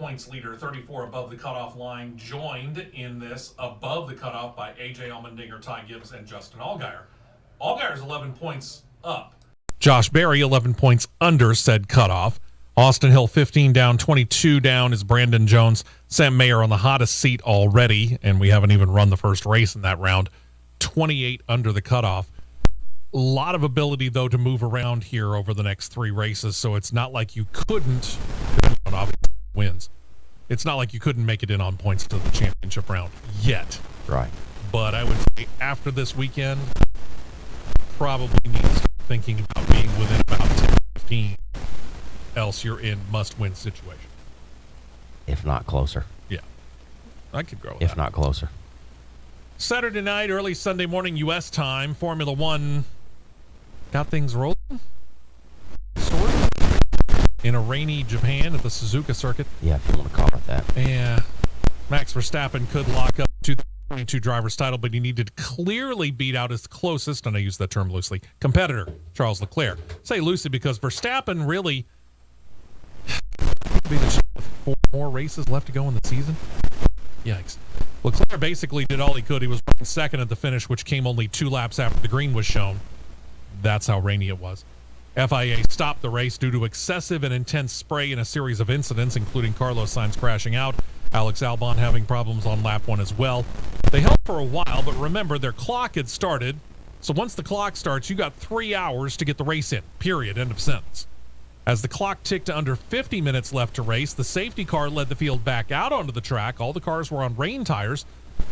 points leader, 34 above the cutoff line, joined in this above the cutoff by A.J. Allmendinger, Ty Gibbs, and Justin Allgaier. Allgaier's 11 points up. Josh Berry, 11 points under said cutoff. Austin Hill, 15 down, 22 down is Brandon Jones. Sam Mayer on the hottest seat already, and we haven't even run the first race in that round. 28 under the cutoff. A lot of ability, though, to move around here over the next 3 races, so it's not like you couldn't, depending on wins, it's not like you couldn't make it in on points to the championship round yet. Right. But I would say after this weekend, probably need to start thinking about being within about 10-15, else you're in must-win situation. If not closer. Yeah. I could grow with If that. not closer. Saturday night, early Sunday morning U.S. time, Formula One got things rolling, sort of, in a rainy Japan at the Suzuka circuit. Yeah, if you want to call it that. Yeah. Max Verstappen could lock up 2022 driver's title, but he needed to clearly beat out his closest, and I use that term loosely, competitor, Charles Leclerc. Say loosely because Verstappen really be the 4 more races left to go in the season. Yikes. Leclerc basically did all he could. He was running second at the finish, which came only 2 laps after the green was shown. That's how rainy it was. FIA stopped the race due to excessive and intense spray in a series of incidents, including Carlos Sainz crashing out, Alex Albon having problems on lap 1 as well. They held for a while, but remember, their clock had started. So once the clock starts, you got 3 hours to get the race in, period, end of sentence. As the clock ticked to under 50 minutes left to race, the safety car led the field back out onto the track. All the cars were on rain tires,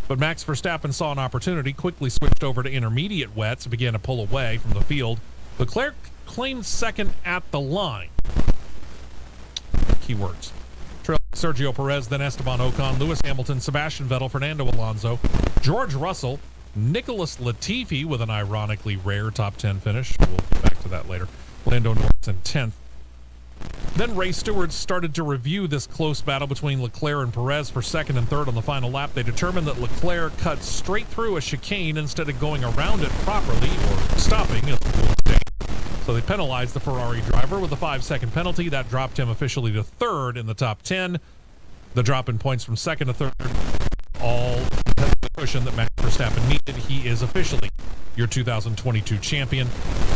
but Max Verstappen saw an opportunity, quickly switched over to intermediate wets, and began to pull away from the field. Leclerc claimed second at the line. Keywords. Trailing Sergio Perez, then Esteban Ocon, Lewis Hamilton, Sebastian Vettel, Fernando Alonso, George Russell, Nicholas Latifi with an ironically rare top 10 finish. We'll get back to that later. Lando Norris in 10th. Then race stewards started to review this close battle between Leclerc and Perez for second and third on the final lap. They determined that Leclerc cut straight through a chicane instead of going around it properly or stopping, as the rules state. So they penalized the Ferrari driver with a 5-second penalty. That dropped him officially to third in the top 10. The drop in points from second to third, all the cushion that Max Verstappen needed. He is officially your 2022 champion.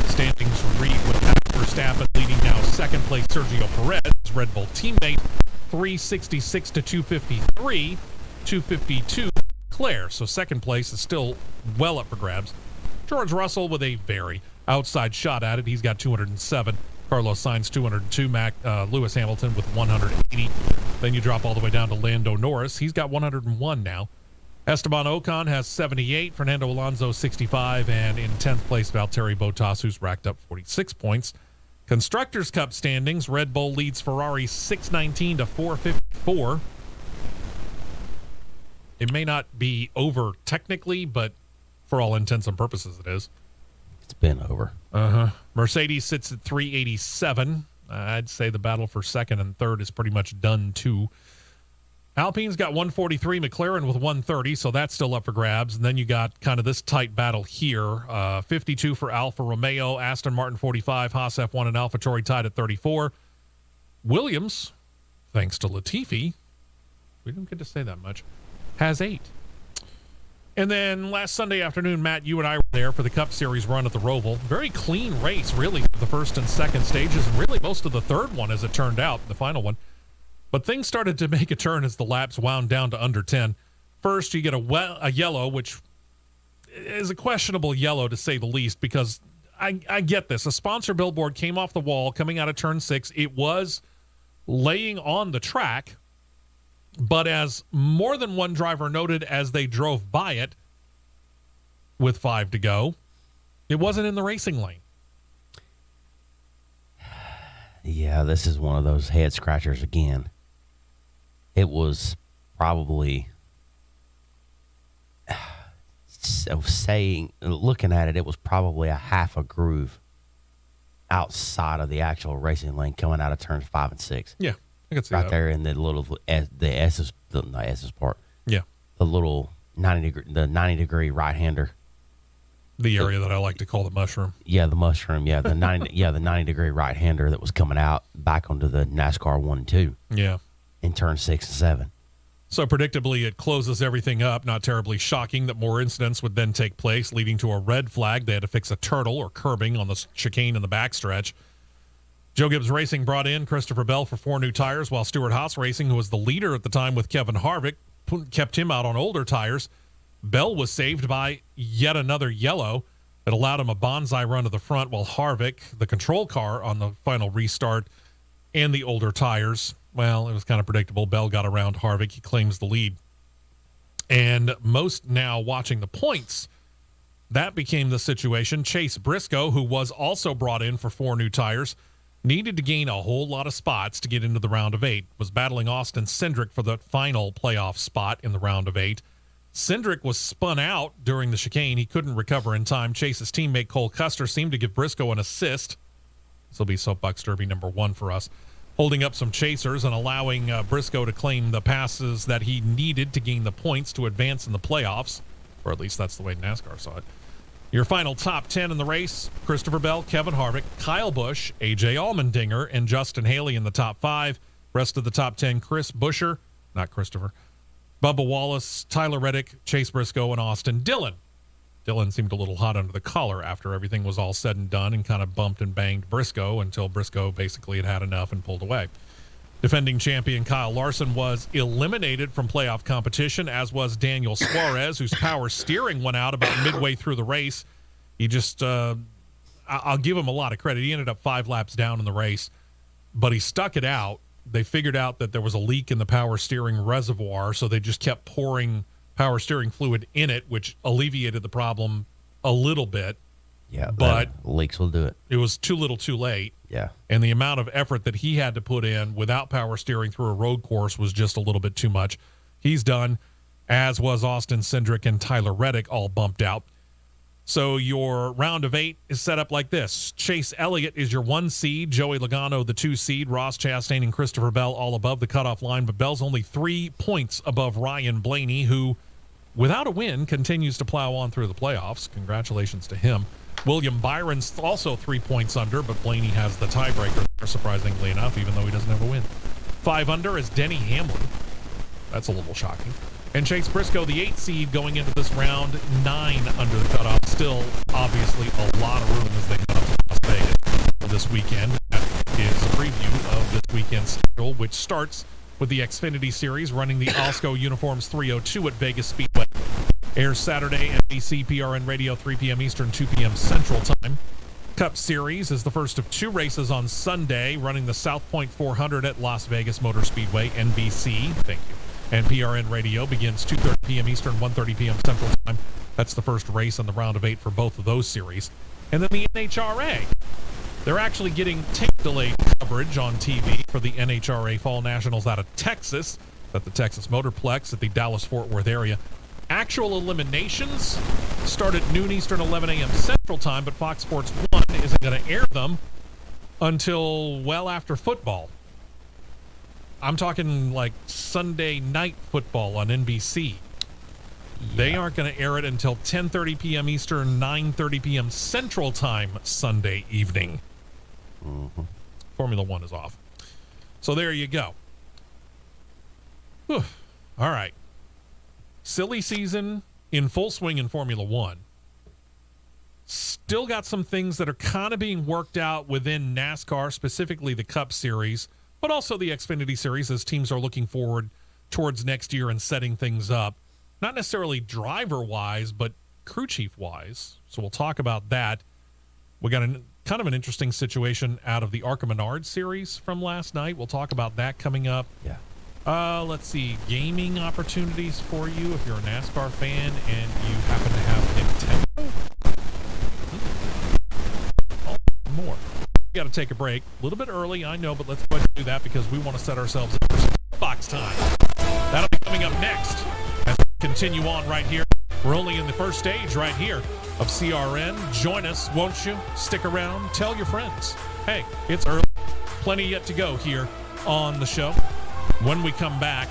Standings read with Max Verstappen leading now second place Sergio Perez, his Red Bull teammate, 366 to 253, 252 Leclerc. So second place is still well up for grabs. George Russell with a very outside shot at it. He's got 207. Carlos Sainz 202. Lewis Hamilton with 180. Then you drop all the way down to Lando Norris. He's got 101 now. Esteban Ocon has 78, Fernando Alonso 65, and in 10th place, Valtteri Bottas, who's racked up 46 points. Constructors' Cup standings, Red Bull leads Ferrari 619 to 454. It may not be over technically, but for all intents and purposes, it is. It's been over. Mercedes sits at 387. I'd say the battle for second and third is pretty much done, too. Alpine's got 143, McLaren with 130, so that's still up for grabs. And then you got kind of this tight battle here. 52 for Alfa Romeo, Aston Martin 45, Haas F1 and AlphaTauri tied at 34. Williams, thanks to Latifi, we didn't get to say that much, has 8. And then last Sunday afternoon, Matt, you and I were there for the Cup Series run at the Roval. Very clean race, really, for the first and second stages, and really most of the third one as it turned out, the final one. But things started to make a turn as the laps wound down to under 10. First, you get a yellow, which is a questionable yellow to say the least, because I get this. A sponsor billboard came off the wall coming out of turn 6. It was laying on the track, but as more than one driver noted as they drove by it with 5 to go, it wasn't in the racing lane. Yeah, this is one of those head scratchers again. It was probably, looking at it, it was probably a half a groove outside of the actual racing lane coming out of turns 5 and 6. Yeah, I can see right that. there in the little the S's, not S's part. Yeah, the little 90 degree right hander. The area that I like to call the mushroom. Yeah, the mushroom. Yeah, the 90 the 90 degree right hander that was coming out back onto the NASCAR 1 and 2. Yeah. in turn 6 and 7. So predictably, it closes everything up. Not terribly shocking that more incidents would then take place, leading to a red flag. They had to fix a turtle or curbing on the chicane in the backstretch. Joe Gibbs Racing brought in Christopher Bell for 4 new tires, while Stuart Haas Racing, who was the leader at the time with Kevin Harvick, kept him out on older tires. Bell was saved by yet another yellow that allowed him a bonsai run to the front, while Harvick, the control car on the final restart, and the older tires, well, it was kind of predictable. Bell got around Harvick. He claims the lead. And most now watching the points, that became the situation. Chase Briscoe, who was also brought in for 4 new tires, needed to gain a whole lot of spots to get into the round of 8, was battling Austin Cindric for the final playoff spot in the round of 8. Cindric was spun out during the chicane. He couldn't recover in time. Chase's teammate Cole Custer seemed to give Briscoe an assist. This will be Soapbox Derby number 1 for us, holding up some chasers and allowing Briscoe to claim the passes that he needed to gain the points to advance in the playoffs, or at least that's the way NASCAR saw it. Your final top 10 in the race: Christopher Bell, Kevin Harvick, Kyle Busch, A.J. Allmendinger, and Justin Haley in the top 5. Rest of the top 10, Chris Buescher, not Christopher, Bubba Wallace, Tyler Reddick, Chase Briscoe, and Austin Dillon. Dillon seemed a little hot under the collar after everything was all said and done, and kind of bumped and banged Briscoe until Briscoe basically had enough and pulled away. Defending champion Kyle Larson was eliminated from playoff competition, as was Daniel Suarez, whose power steering went out about midway through the race. He just, I'll give him a lot of credit. He ended up 5 laps down in the race, but he stuck it out. They figured out that there was a leak in the power steering reservoir, so they just kept pouring power steering fluid in it, which alleviated the problem a little bit. Yeah, but leaks will do it. It was too little too late. Yeah. And the amount of effort that he had to put in without power steering through a road course was just a little bit too much. He's done, as was Austin Cindric and Tyler Reddick, all bumped out. So your round of 8 is set up like this. Chase Elliott is your 1 seed, Joey Logano the 2 seed, Ross Chastain and Christopher Bell all above the cutoff line, but Bell's only 3 points above Ryan Blaney, who, without a win, continues to plow on through the playoffs. Congratulations to him. William Byron's also 3 points under, but Blaney has the tiebreaker there, surprisingly enough, even though he doesn't have a win. 5 under is Denny Hamlin. That's a little shocking. And Chase Briscoe, the 8 seed, going into this round, 9 under the cutoff. Still, obviously, a lot of room as they head up to Las Vegas for this weekend. That is a preview of this weekend's schedule, which starts with the Xfinity Series running the Alsco Uniforms 302 at Vegas Speedway. Airs Saturday, NBC PRN Radio, 3 p.m. Eastern, 2 p.m. Central Time. Cup Series is the first of 2 races on Sunday, running the South Point 400 at Las Vegas Motor Speedway, NBC. Thank you. And PRN Radio begins 2:30 p.m. Eastern, 1:30 p.m. Central Time. That's the first race in the round of 8 for both of those series. And then the NHRA. They're actually getting tape-delayed coverage on TV for the NHRA Fall Nationals out of Texas at the Texas Motorplex at the Dallas-Fort Worth area. Actual eliminations start at noon Eastern, 11 a.m. Central Time, but Fox Sports 1 isn't going to air them until well after football. I'm talking like Sunday night football on NBC. Yeah. They aren't going to air it until 10:30 p.m. Eastern, 9:30 p.m. Central Time Sunday evening. Mm-hmm. Formula 1 is off. So there you go. Whew. All right. Silly season in full swing in Formula 1. Still got some things that are kind of being worked out within NASCAR, specifically the Cup Series, but also the Xfinity Series, as teams are looking forward towards next year and setting things up. Not necessarily driver-wise, but crew chief-wise. So we'll talk about that. We got kind of an interesting situation out of the Arca Menard series from last night. We'll talk about that coming up. Yeah. Let's see. Gaming opportunities for you if you're a NASCAR fan and you happen to have Nintendo. More. We got to take a break. A little bit early, I know, but let's go ahead and do that because we want to set ourselves up for some box time. That'll be coming up next as we continue on right here. We're only in the first stage right here of CRN. Join us, won't you? Stick around. Tell your friends. Hey, it's early. Plenty yet to go here on the show. When we come back,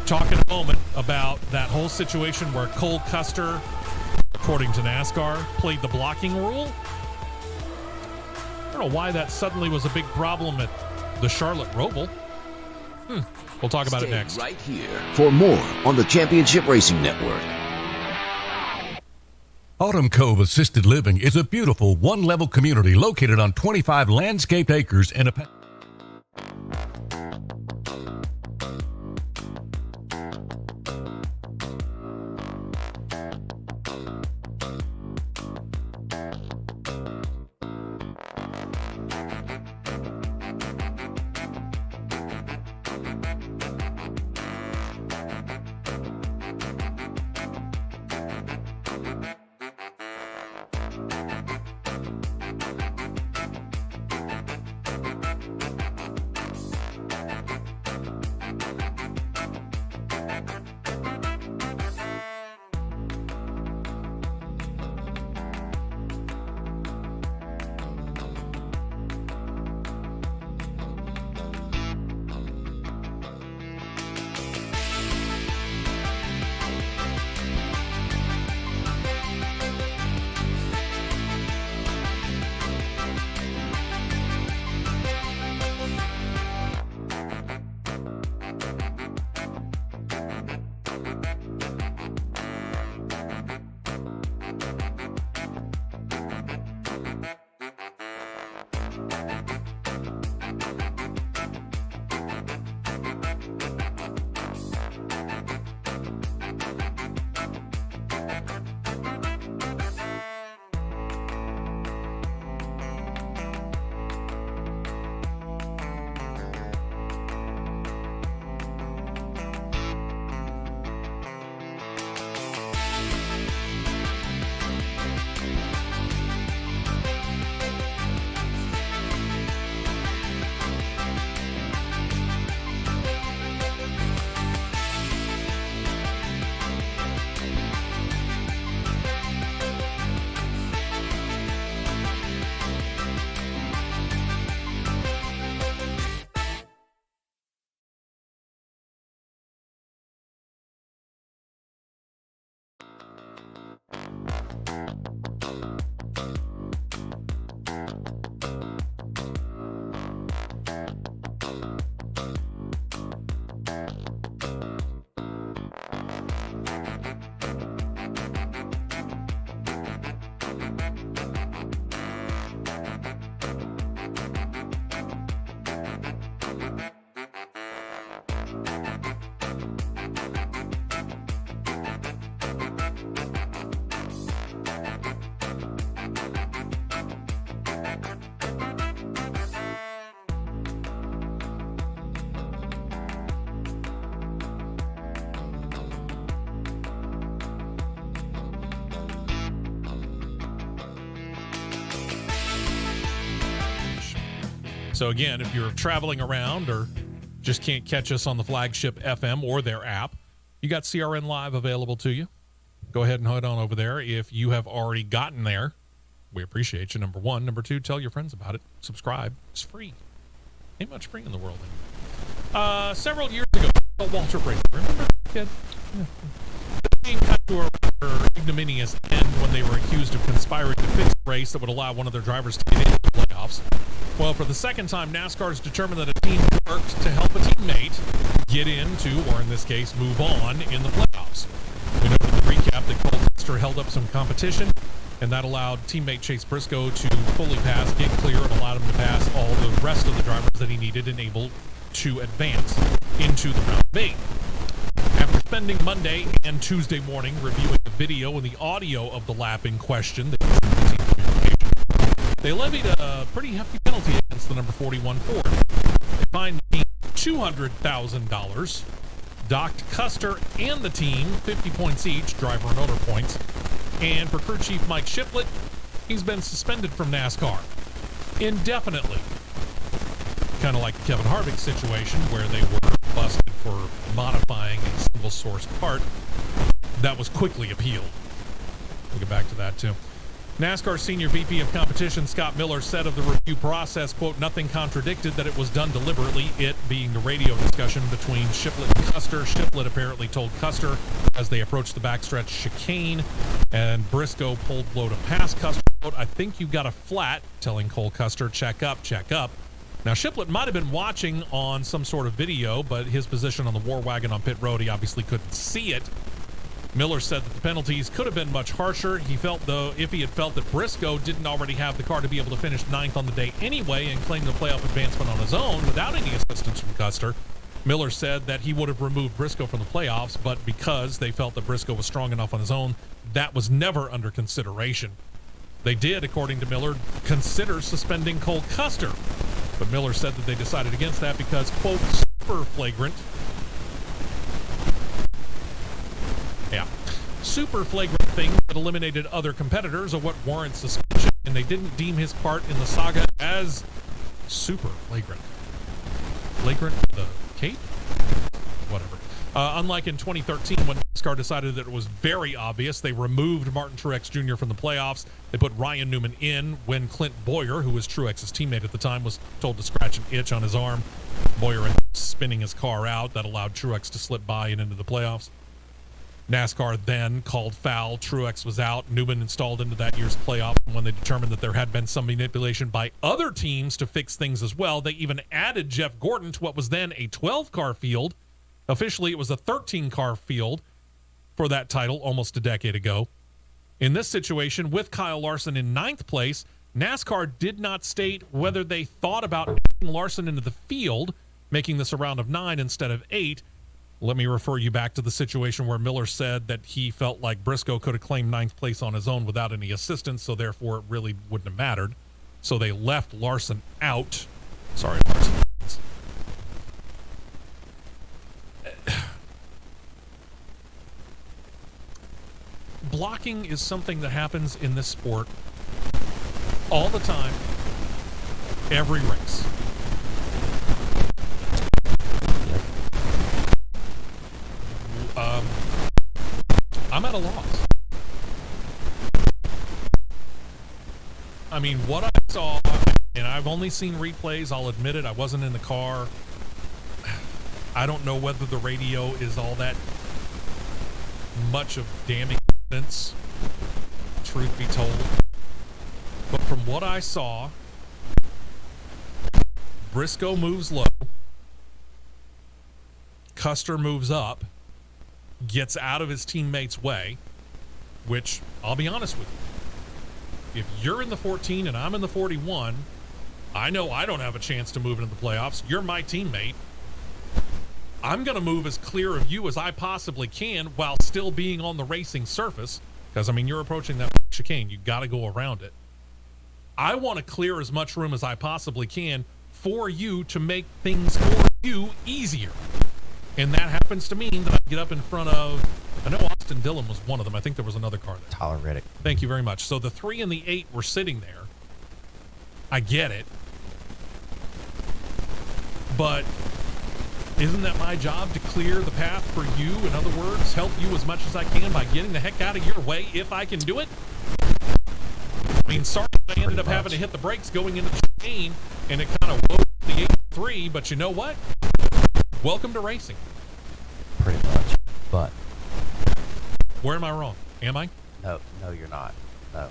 talk in a moment about that whole situation where Cole Custer, according to NASCAR, played the blocking rule. I don't know why that suddenly was a big problem at the Charlotte Roval. We'll talk about it Stay next. right here for more on the Championship Racing Network. Autumn Cove Assisted Living is a beautiful one-level community located on 25 landscaped acres and a... So again, if you're traveling around or just can't catch us on the flagship FM or their app, you got CRN Live available to you. Go ahead and head on over there. If you have already gotten there, we appreciate you, number one. Number two, tell your friends about it. Subscribe. It's free. Ain't much free in the world anymore. Several years ago, Walter Brady. Remember that kid? Yeah. Being cut to a rather ignominious end when they were accused of conspiring to fix a race that would allow one of their drivers to get into the playoffs. Well, for the second time, NASCAR has determined that a team worked to help a teammate get into, or in this case, move on in the playoffs. We know in the recap that Cole Custer held up some competition, and that allowed teammate Chase Briscoe to fully pass, get clear, and allowed him to pass all the rest of the drivers that he needed and able to advance into the round of 8. After spending Monday and Tuesday morning reviewing the video and the audio of the lap in question, they levied a pretty hefty penalty against the number 41 Ford. They fined the team $200,000, docked Custer and the team 50 points each, driver and owner points, and for crew chief Mike Shiplett, he's been suspended from NASCAR indefinitely. Kind of like the Kevin Harvick situation where they were busted for modifying a single source part that was quickly appealed. We'll get back to that too. NASCAR Senior VP of Competition Scott Miller said of the review process, quote, nothing contradicted that it was done deliberately, it being the radio discussion between Shiplett and Custer. Shiplett apparently told Custer as they approached the backstretch chicane, and Briscoe pulled low to pass Custer. Quote, I think you got a flat, telling Cole Custer, check up, check up. Now, Shiplett might have been watching on some sort of video, but his position on the war wagon on pit road, he obviously couldn't see it. Miller said that the penalties could have been much harsher. He felt, though, if he had felt that Briscoe didn't already have the car to be able to finish 9th on the day anyway and claim the playoff advancement on his own without any assistance from Custer, Miller said that he would have removed Briscoe from the playoffs, but because they felt that Briscoe was strong enough on his own, that was never under consideration. They did, according to Miller, consider suspending Cole Custer, but Miller said that they decided against that because, quote, super flagrant things that eliminated other competitors are what warrants suspension, and they didn't deem his part in the saga as super flagrant. Flagrant the cape? Whatever. Unlike in 2013 when NASCAR decided that it was very obvious, they removed Martin Truex Jr. from the playoffs. They put Ryan Newman in when Clint Boyer, who was Truex's teammate at the time, was told to scratch an itch on his arm. Boyer ended up spinning his car out. That allowed Truex to slip by and into the playoffs. NASCAR then called foul. Truex was out. Newman installed into that year's playoff. And when they determined that there had been some manipulation by other teams to fix things as well, they even added Jeff Gordon to what was then a 12-car field. Officially, it was a 13-car field for that title almost a decade ago. In this situation, with Kyle Larson in 9th place, NASCAR did not state whether they thought about adding Larson into the field, making this a round of 9 instead of 8. Let me refer you back to the situation where Miller said that he felt like Briscoe could have claimed 9th place on his own without any assistance, so therefore it really wouldn't have mattered. So they left Larson out. Sorry, Larson. Blocking is something that happens in this sport all the time, every race. I'm at a loss. I mean, what I saw, and I've only seen replays, I'll admit it, I wasn't in the car. I don't know whether the radio is all that much of damning evidence, truth be told. But from what I saw, Briscoe moves low, Custer moves up, gets out of his teammate's way, which, I'll be honest with you, if you're in the 14 and I'm in the 41, I know I don't have a chance to move into the playoffs. You're my teammate. I'm going to move as clear of you as I possibly can while still being on the racing surface, because, I mean, you're approaching that chicane. You got to go around it. I want to clear as much room as I possibly can for you to make things for you easier. And that happens to mean that I get up in front of, I know Austin Dillon was one of them. I think there was another car there. Tyler Reddick. Thank you very much. So the 3 and the 8 were sitting there. I get it. But isn't that my job to clear the path for you? In other words, help you as much as I can by getting the heck out of your way if I can do it? I mean, sorry I ended up having to hit the brakes going into the chicane, and it kind of woke the 8-3, but you know what? Welcome to racing. Pretty much. But where am I wrong? Am I? no, you're not. No.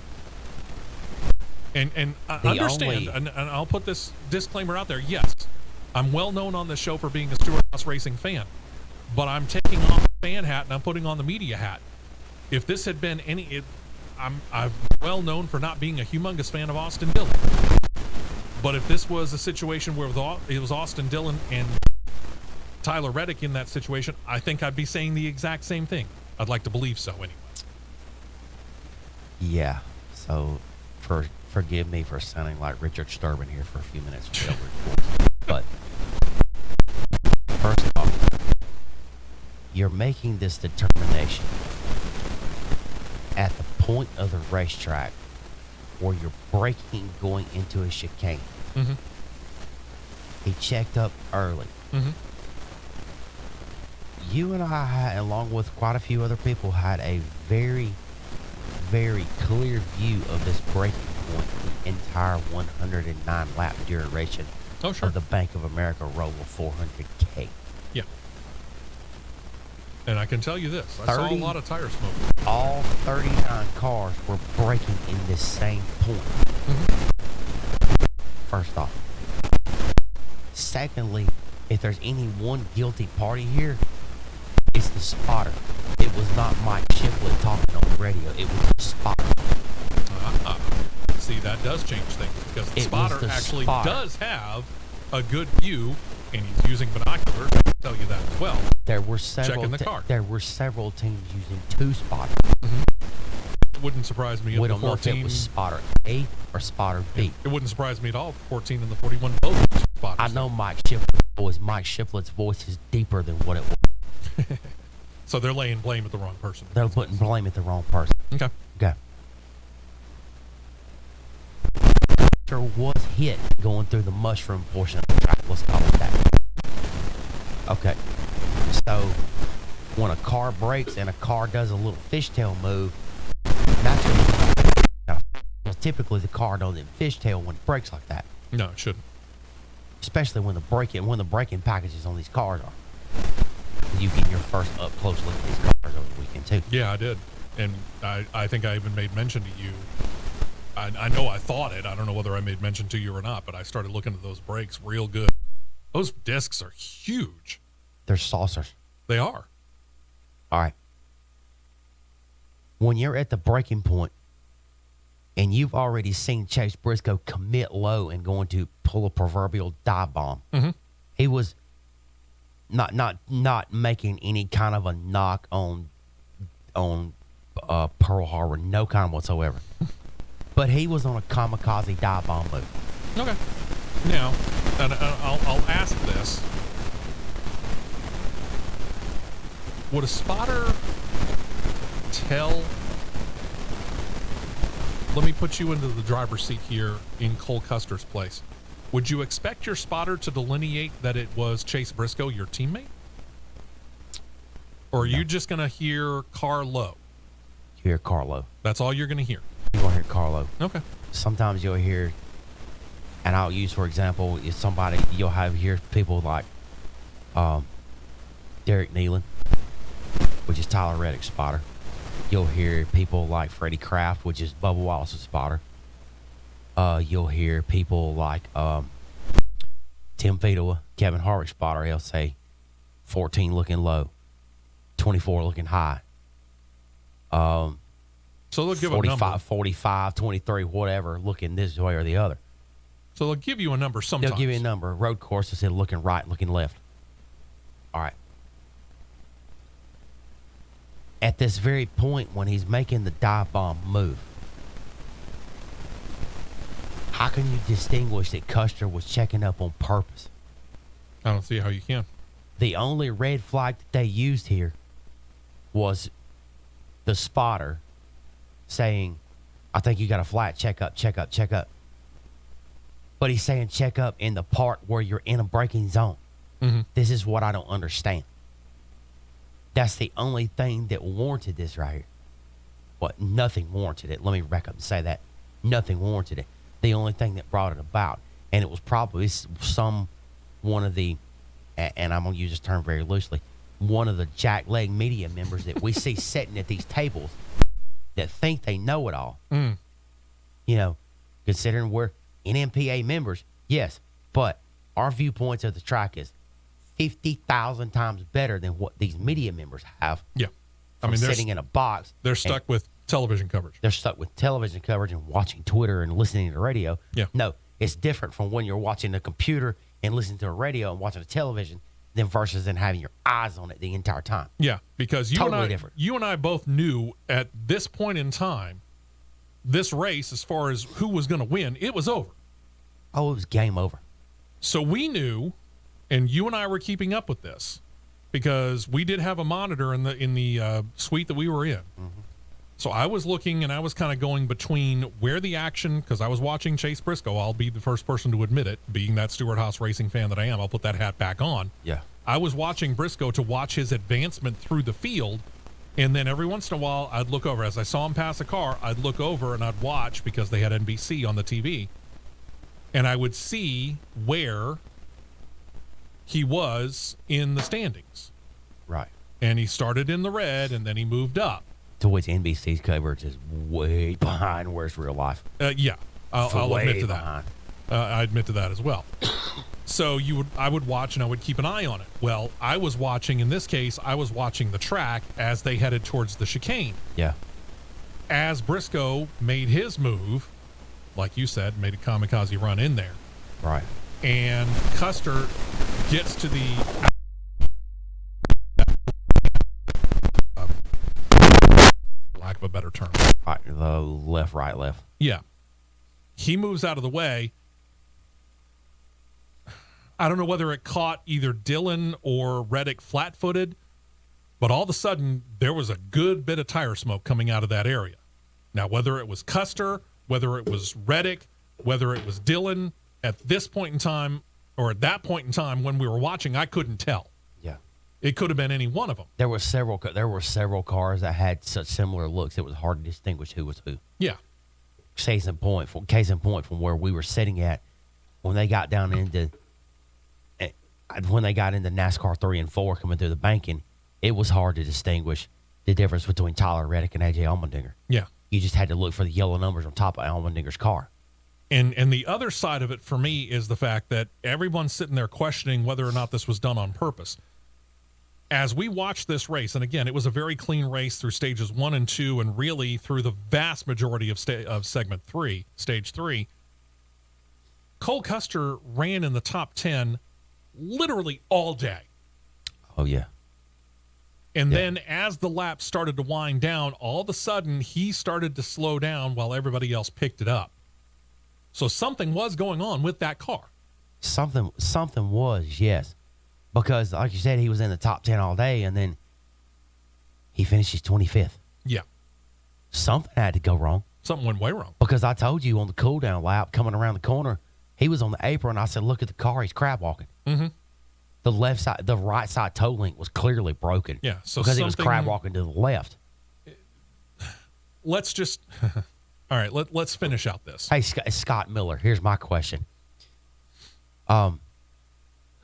And I understand, and I'll put this disclaimer out there. Yes, I'm well known on this show for being a Stewart House Racing fan, but I'm taking off the fan hat and I'm putting on the media hat. If this had been I'm well known for not being a humongous fan of Austin Dillon. But if this was a situation where it was Austin Dillon and Tyler Reddick in that situation, I think I'd be saying the exact same thing. I'd like to believe so anyway. Yeah. So forgive me for sounding like Richard Sturban here for a few minutes. But first off, you're making this determination at the point of the racetrack where you're braking going into a chicane. Mm-hmm. He checked up early. Mm-hmm. You and I, along with quite a few other people, had a very, very clear view of this braking point the entire 109-lap duration of the Bank of America Roval 400K. Yeah. And I can tell you this. I saw a lot of tire smoke. All 39 cars were braking in this same point. Mm-hmm. First off, Secondly, if there's any one guilty party here, it's the spotter. It was not Mike Shiplet talking on the radio. It was the spotter. See, that does change things because the spotter actually does have a good view, and he's using binoculars. I can tell you that as well. There were several. Checking the car. There were several teams using 2 spotters. It wouldn't surprise me if We the don't know 14. if it was spotter A or spotter B. It wouldn't surprise me at all if 14 and the 41 both used spotters. I know Mike Shiplet's voice is deeper than what it was. So they're laying blame at the wrong person. They're putting blame at the wrong person. Okay. Okay. Was hit going through the mushroom portion of the track. Let's call it that. Okay. So when a car brakes and a car does a little fishtail move, naturally, typically the car doesn't fishtail when it brakes like that. No, it shouldn't. Especially when the braking packages on these cars are. You get your first up close look at these cars over the weekend too. Yeah, I did, and I think I even made mention to you. I know I thought it. I don't know whether I made mention to you or not, but I started looking at those brakes real good. Those discs are huge. They're saucers. They are. All right. When you're at the breaking point and you've already seen Chase Briscoe commit low and going to pull a proverbial dive bomb, he was not making any kind of a knock on Pearl Harbor, no kind whatsoever. But he was on a kamikaze dive bomb move. Okay. Now, and I'll ask this. Would a spotter tell... Let me put you into the driver's seat here in Cole Custer's place. Would you expect your spotter to delineate that it was Chase Briscoe, your teammate? Or are you just going to hear car low? You hear car low. That's all you're going to hear? You're going to hear car low. Okay. Sometimes you'll hear, and I'll use, for example, if somebody, you'll have hear people like Derek Nealon, which is Tyler Reddick's spotter. You'll hear people like Freddie Kraft, which is Bubba Wallace's spotter. You'll hear people like Tim Fedowa, Kevin Harvick's spotter. He'll say 14 looking low, 24 looking high. So they'll give 45, a number. 45, 23, whatever, looking this way or the other. So they'll give you a number sometimes. They'll give you a number. Road course, they said looking right, looking left. All right. At this very point when he's making the dive bomb move, how can you distinguish that Custer was checking up on purpose? I don't see how you can. The only red flag that they used here was the spotter saying, I think you got a flat, check up, check up, check up. But he's saying check up in the part where you're in a braking zone. This is what I don't understand. That's the only thing that warranted this right here. What? Nothing warranted it. Let me back up and say that. Nothing warranted it. The only thing that brought it about, and it was probably one of the, and I'm going to use this term very loosely, one of the jackleg media members that we see sitting at these tables that think they know it all. You know, considering we're NMPA members, yes, but our viewpoints of the track is 50,000 times better than what these media members have. Yeah. I mean, sitting in a box. They're stuck with television coverage. They're stuck with television coverage and watching Twitter and listening to the radio. Yeah. No, it's different from when you're watching the computer and listening to a radio and watching the television than versus then having your eyes on it the entire time. Yeah, because you and I both knew at this point in time, this race, as far as who was going to win, it was over. Oh, it was game over. So we knew, and you and I were keeping up with this because we did have a monitor in the suite that we were in. So I was looking and I was kind of going between where the action, because I was watching Chase Briscoe. I'll be the first person to admit it, being that Stewart Haas Racing fan that I am. I'll put that hat back on. Yeah. I was watching Briscoe to watch his advancement through the field, and then every once in a while I'd look over. As I saw him pass a car, I'd look over and I'd watch because they had NBC on the TV, and I would see where he was in the standings. Right. And he started in the red, and then he moved up. To which NBC's coverage is way behind where's real life. Yeah, I'll admit to that. Behind. I admit to that as well. So I would watch and I would keep an eye on it. Well, I was watching, in this case, I was watching the track as they headed towards the chicane. Yeah. As Briscoe made his move, like you said, made a kamikaze run in there. Right. And Custer gets to the lack of a better term. Right, the left, right, left. Yeah. He moves out of the way. I don't know whether it caught either Dillon or Reddick flat-footed, but all of a sudden there was a good bit of tire smoke coming out of that area. Now, whether it was Custer, whether it was Reddick, whether it was Dillon, at this point in time, or at that point in time when we were watching, I couldn't tell. Yeah. It could have been any one of them. There were several cars that had such similar looks, it was hard to distinguish who was who. Yeah. Case in point from where we were sitting at, when they got into NASCAR 3 and 4 coming through the banking, it was hard to distinguish the difference between Tyler Reddick and AJ Allmendinger. Yeah. You just had to look for the yellow numbers on top of Allmendinger's car. And the other side of it for me is the fact that everyone's sitting there questioning whether or not this was done on purpose. As we watched this race, and again, it was a very clean race through stages 1 and 2, and really through the vast majority of segment 3, stage 3, Cole Custer ran in the top 10 literally all day. Oh, yeah. And then as the lap started to wind down, all of a sudden he started to slow down while everybody else picked it up. So something was going on with that car. Something was, yes. Because, like you said, he was in the top 10 all day, and then he finishes 25th. Yeah. Something had to go wrong. Something went way wrong. Because I told you on the cool-down lap, coming around the corner, he was on the apron. I said, look at the car. He's crab walking. Mm-hmm. The right side toe link was clearly broken. Yeah. So because he was crab walking to the left. Let's just... All right, let's finish out this. Hey, Scott Miller, here's my question.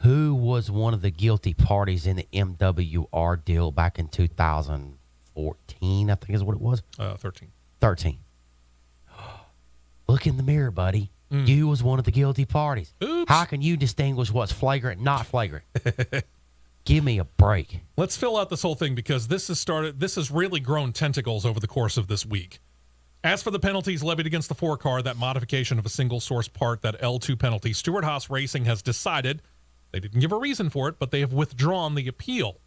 Who was one of the guilty parties in the MWR deal back in 2014, I think is what it was? 13. 13. Look in the mirror, buddy. You was one of the guilty parties. Oops. How can you distinguish what's flagrant and not flagrant? Give me a break. Let's fill out this whole thing because this has really grown tentacles over the course of this week. As for the penalties levied against the 4-car, that modification of a single source part, that L2 penalty, Stewart-Haas Racing has decided, they didn't give a reason for it, but they have withdrawn the appeal.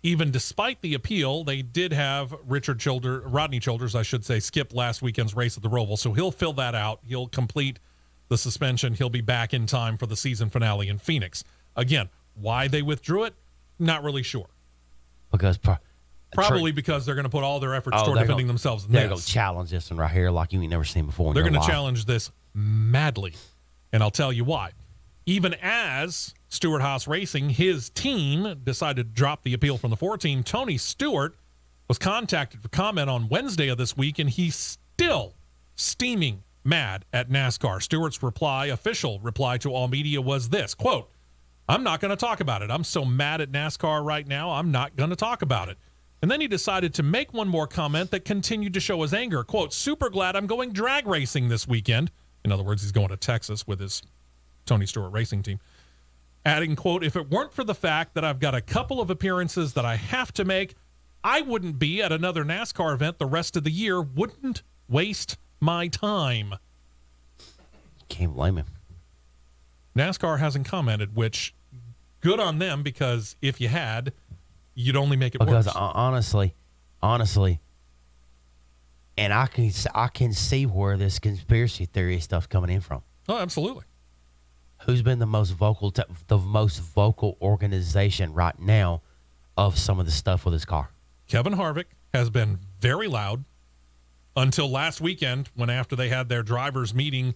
Even despite the appeal, they did have Rodney Childers, I should say, skip last weekend's race at the Roval, so he'll fill that out. He'll complete the suspension. He'll be back in time for the season finale in Phoenix. Again, why they withdrew it, not really sure. Because Probably because they're going to put all their efforts toward defending themselves in this. They're going to challenge this one right here like you ain't never seen before. They're going to challenge this madly. And I'll tell you why. Even as Stewart-Haas Racing, his team decided to drop the appeal from the 4 team, Tony Stewart was contacted for comment on Wednesday of this week, and he's still steaming mad at NASCAR. Stewart's official reply to all media was this, quote, "I'm not going to talk about it. I'm so mad at NASCAR right now, I'm not going to talk about it." And then he decided to make one more comment that continued to show his anger. Quote, "Super glad I'm going drag racing this weekend." In other words, he's going to Texas with his Tony Stewart Racing team. Adding, quote, "If it weren't for the fact that I've got a couple of appearances that I have to make, I wouldn't be at another NASCAR event the rest of the year. Wouldn't waste my time." Can't blame him. NASCAR hasn't commented, which good on them, because if you had, you'd only make it worse. Because honestly, and I can see where this conspiracy theory stuff's coming in from. Oh, absolutely. Who's been the most vocal organization right now of some of the stuff with his car? Kevin Harvick has been very loud until last weekend, when after they had their drivers meeting,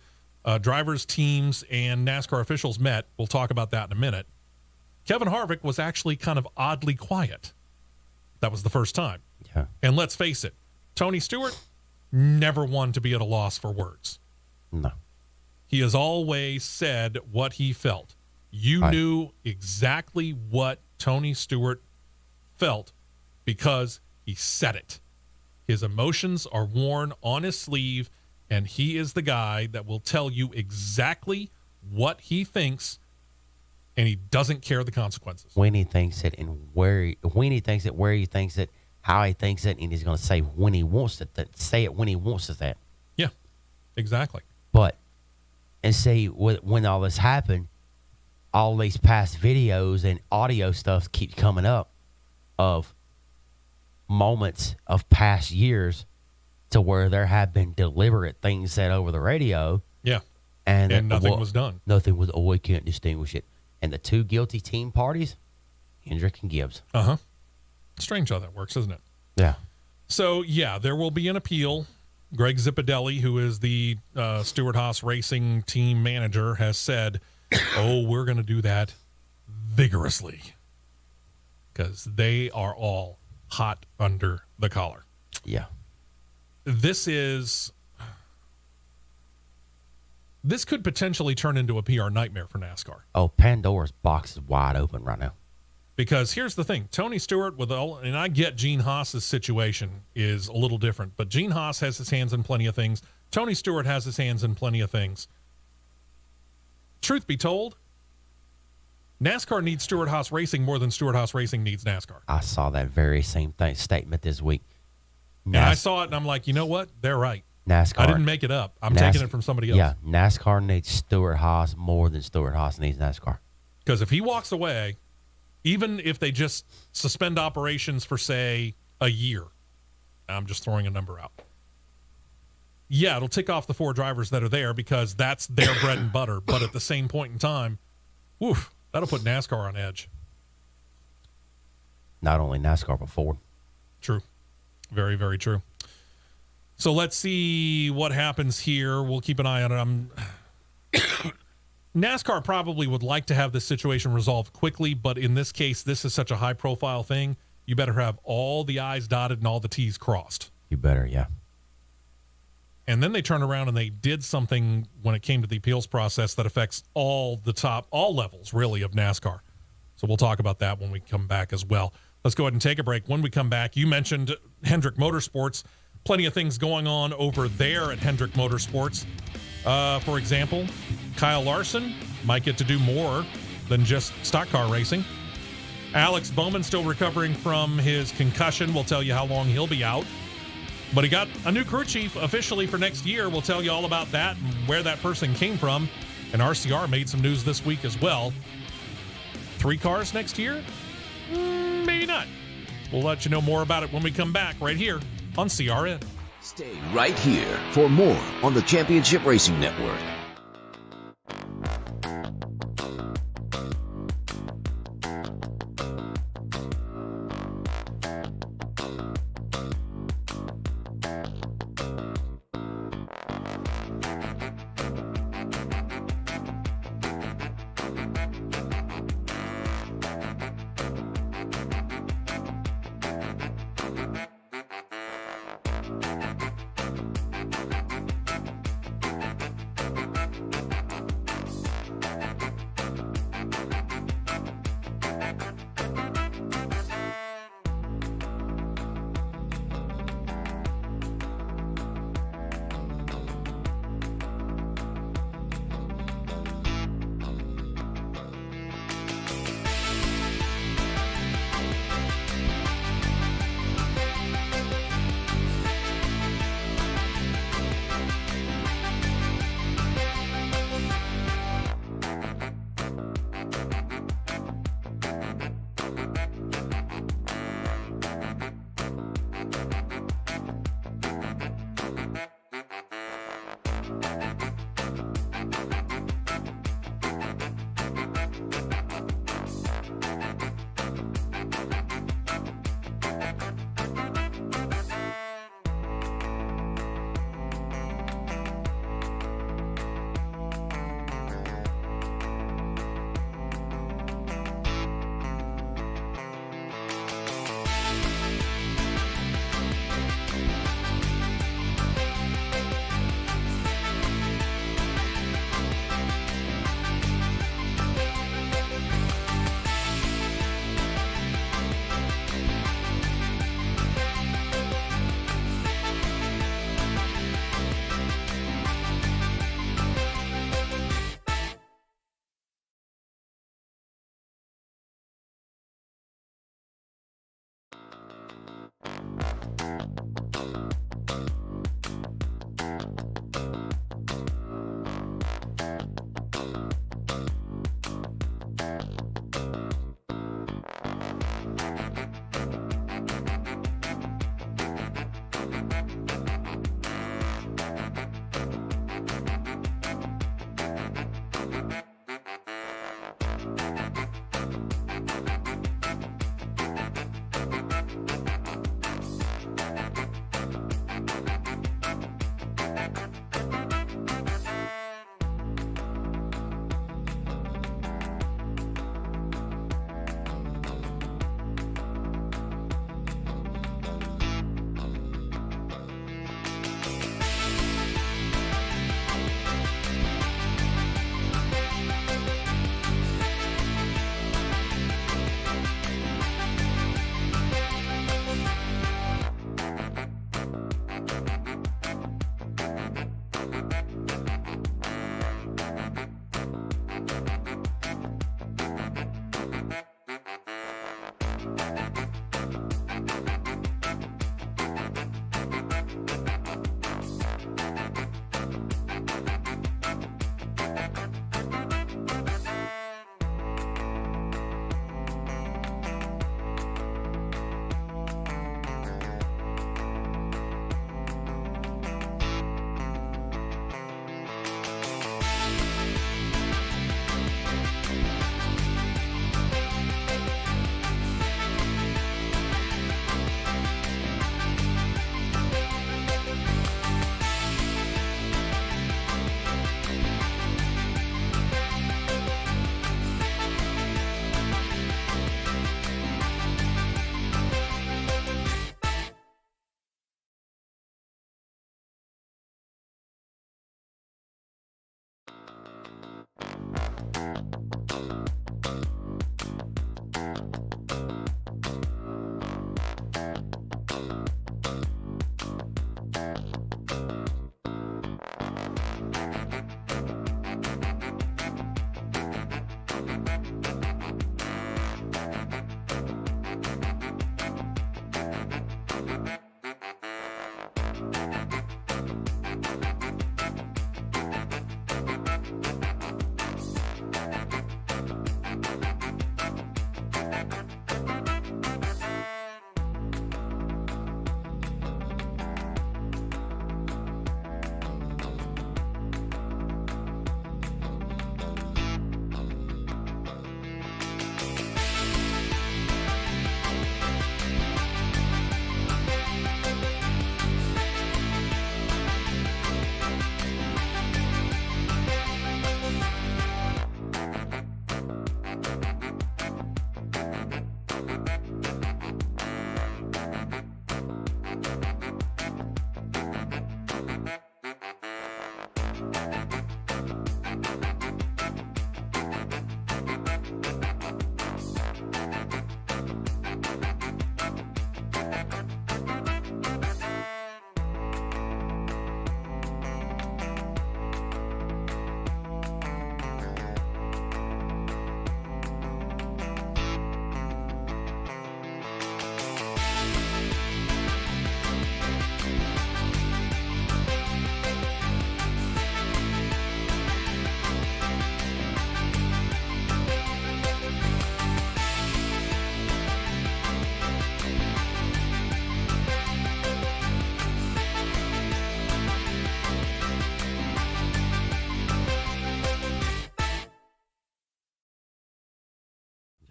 drivers, teams, and NASCAR officials met. We'll talk about that in a minute. Kevin Harvick was actually kind of oddly quiet. That was the first time. Yeah. And let's face it, Tony Stewart, never one to be at a loss for words. No. He has always said what he felt. You knew exactly what Tony Stewart felt because he said it. His emotions are worn on his sleeve, and he is the guy that will tell you exactly what he thinks and he doesn't care the consequences. When he thinks it and where he thinks it, where he thinks it, how he thinks it, and he's going to say when he wants it, say it when he wants it that. Yeah, exactly. But, and see, when all this happened, all these past videos and audio stuff keeps coming up of moments of past years to where there have been deliberate things said over the radio. Yeah. And nothing was done. Nothing was, we can't distinguish it. And the two guilty team parties, Hendrick and Gibbs. Uh-huh. Strange how that works, isn't it? Yeah. So, yeah, there will be an appeal. Greg Zipadelli, who is the Stewart-Haas Racing team manager, has said, we're going to do that vigorously because they are all hot under the collar. Yeah. This could potentially turn into a PR nightmare for NASCAR. Oh, Pandora's box is wide open right now. Because here's the thing, Tony Stewart and I get Gene Haas's situation is a little different, but Gene Haas has his hands in plenty of things. Tony Stewart has his hands in plenty of things. Truth be told, NASCAR needs Stewart-Haas Racing more than Stewart-Haas Racing needs NASCAR. I saw that very same statement this week. And I saw it and I'm like, you know what? They're right. NASCAR. I didn't make it up. I'm taking it from somebody else. Yeah, NASCAR needs Stewart-Haas more than Stewart-Haas needs NASCAR. Because if he walks away, even if they just suspend operations for, say, a year, I'm just throwing a number out. Yeah, it'll tick off the 4 drivers that are there because that's their bread and butter. But at the same point in time, woof, that'll put NASCAR on edge. Not only NASCAR, but Ford. True. Very, very true. So let's see what happens here. We'll keep an eye on it. NASCAR probably would like to have this situation resolved quickly, but in this case, this is such a high-profile thing, you better have all the I's dotted and all the T's crossed. You better, yeah. And then they turned around and they did something when it came to the appeals process that affects all levels, really, of NASCAR. So we'll talk about that when we come back as well. Let's go ahead and take a break. When we come back, you mentioned Hendrick Motorsports. Plenty of things going on over there at Hendrick Motorsports. For example, Kyle Larson might get to do more than just stock car racing. Alex Bowman still recovering from his concussion. We'll tell you how long he'll be out. But he got a new crew chief officially for next year. We'll tell you all about that and where that person came from. And RCR made some news this week as well. 3 cars next year? Maybe not. We'll let you know more about it when we come back right here on CRN. Stay right here for more on the Championship Racing Network.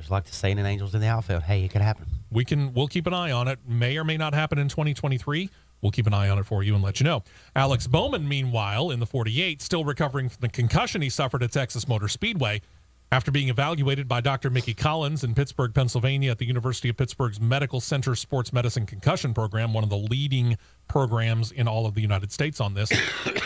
Dodgers like to say in an Angels in the outfield. Hey, it could happen. We'll keep an eye on it. May or may not happen in 2023. We'll keep an eye on it for you and let you know. Alex Bowman, meanwhile, in the 48, still recovering from the concussion he suffered at Texas Motor Speedway after being evaluated by Dr. Mickey Collins in Pittsburgh, Pennsylvania at the University of Pittsburgh's Medical Center Sports Medicine Concussion Program, one of the leading programs in all of the United States on this.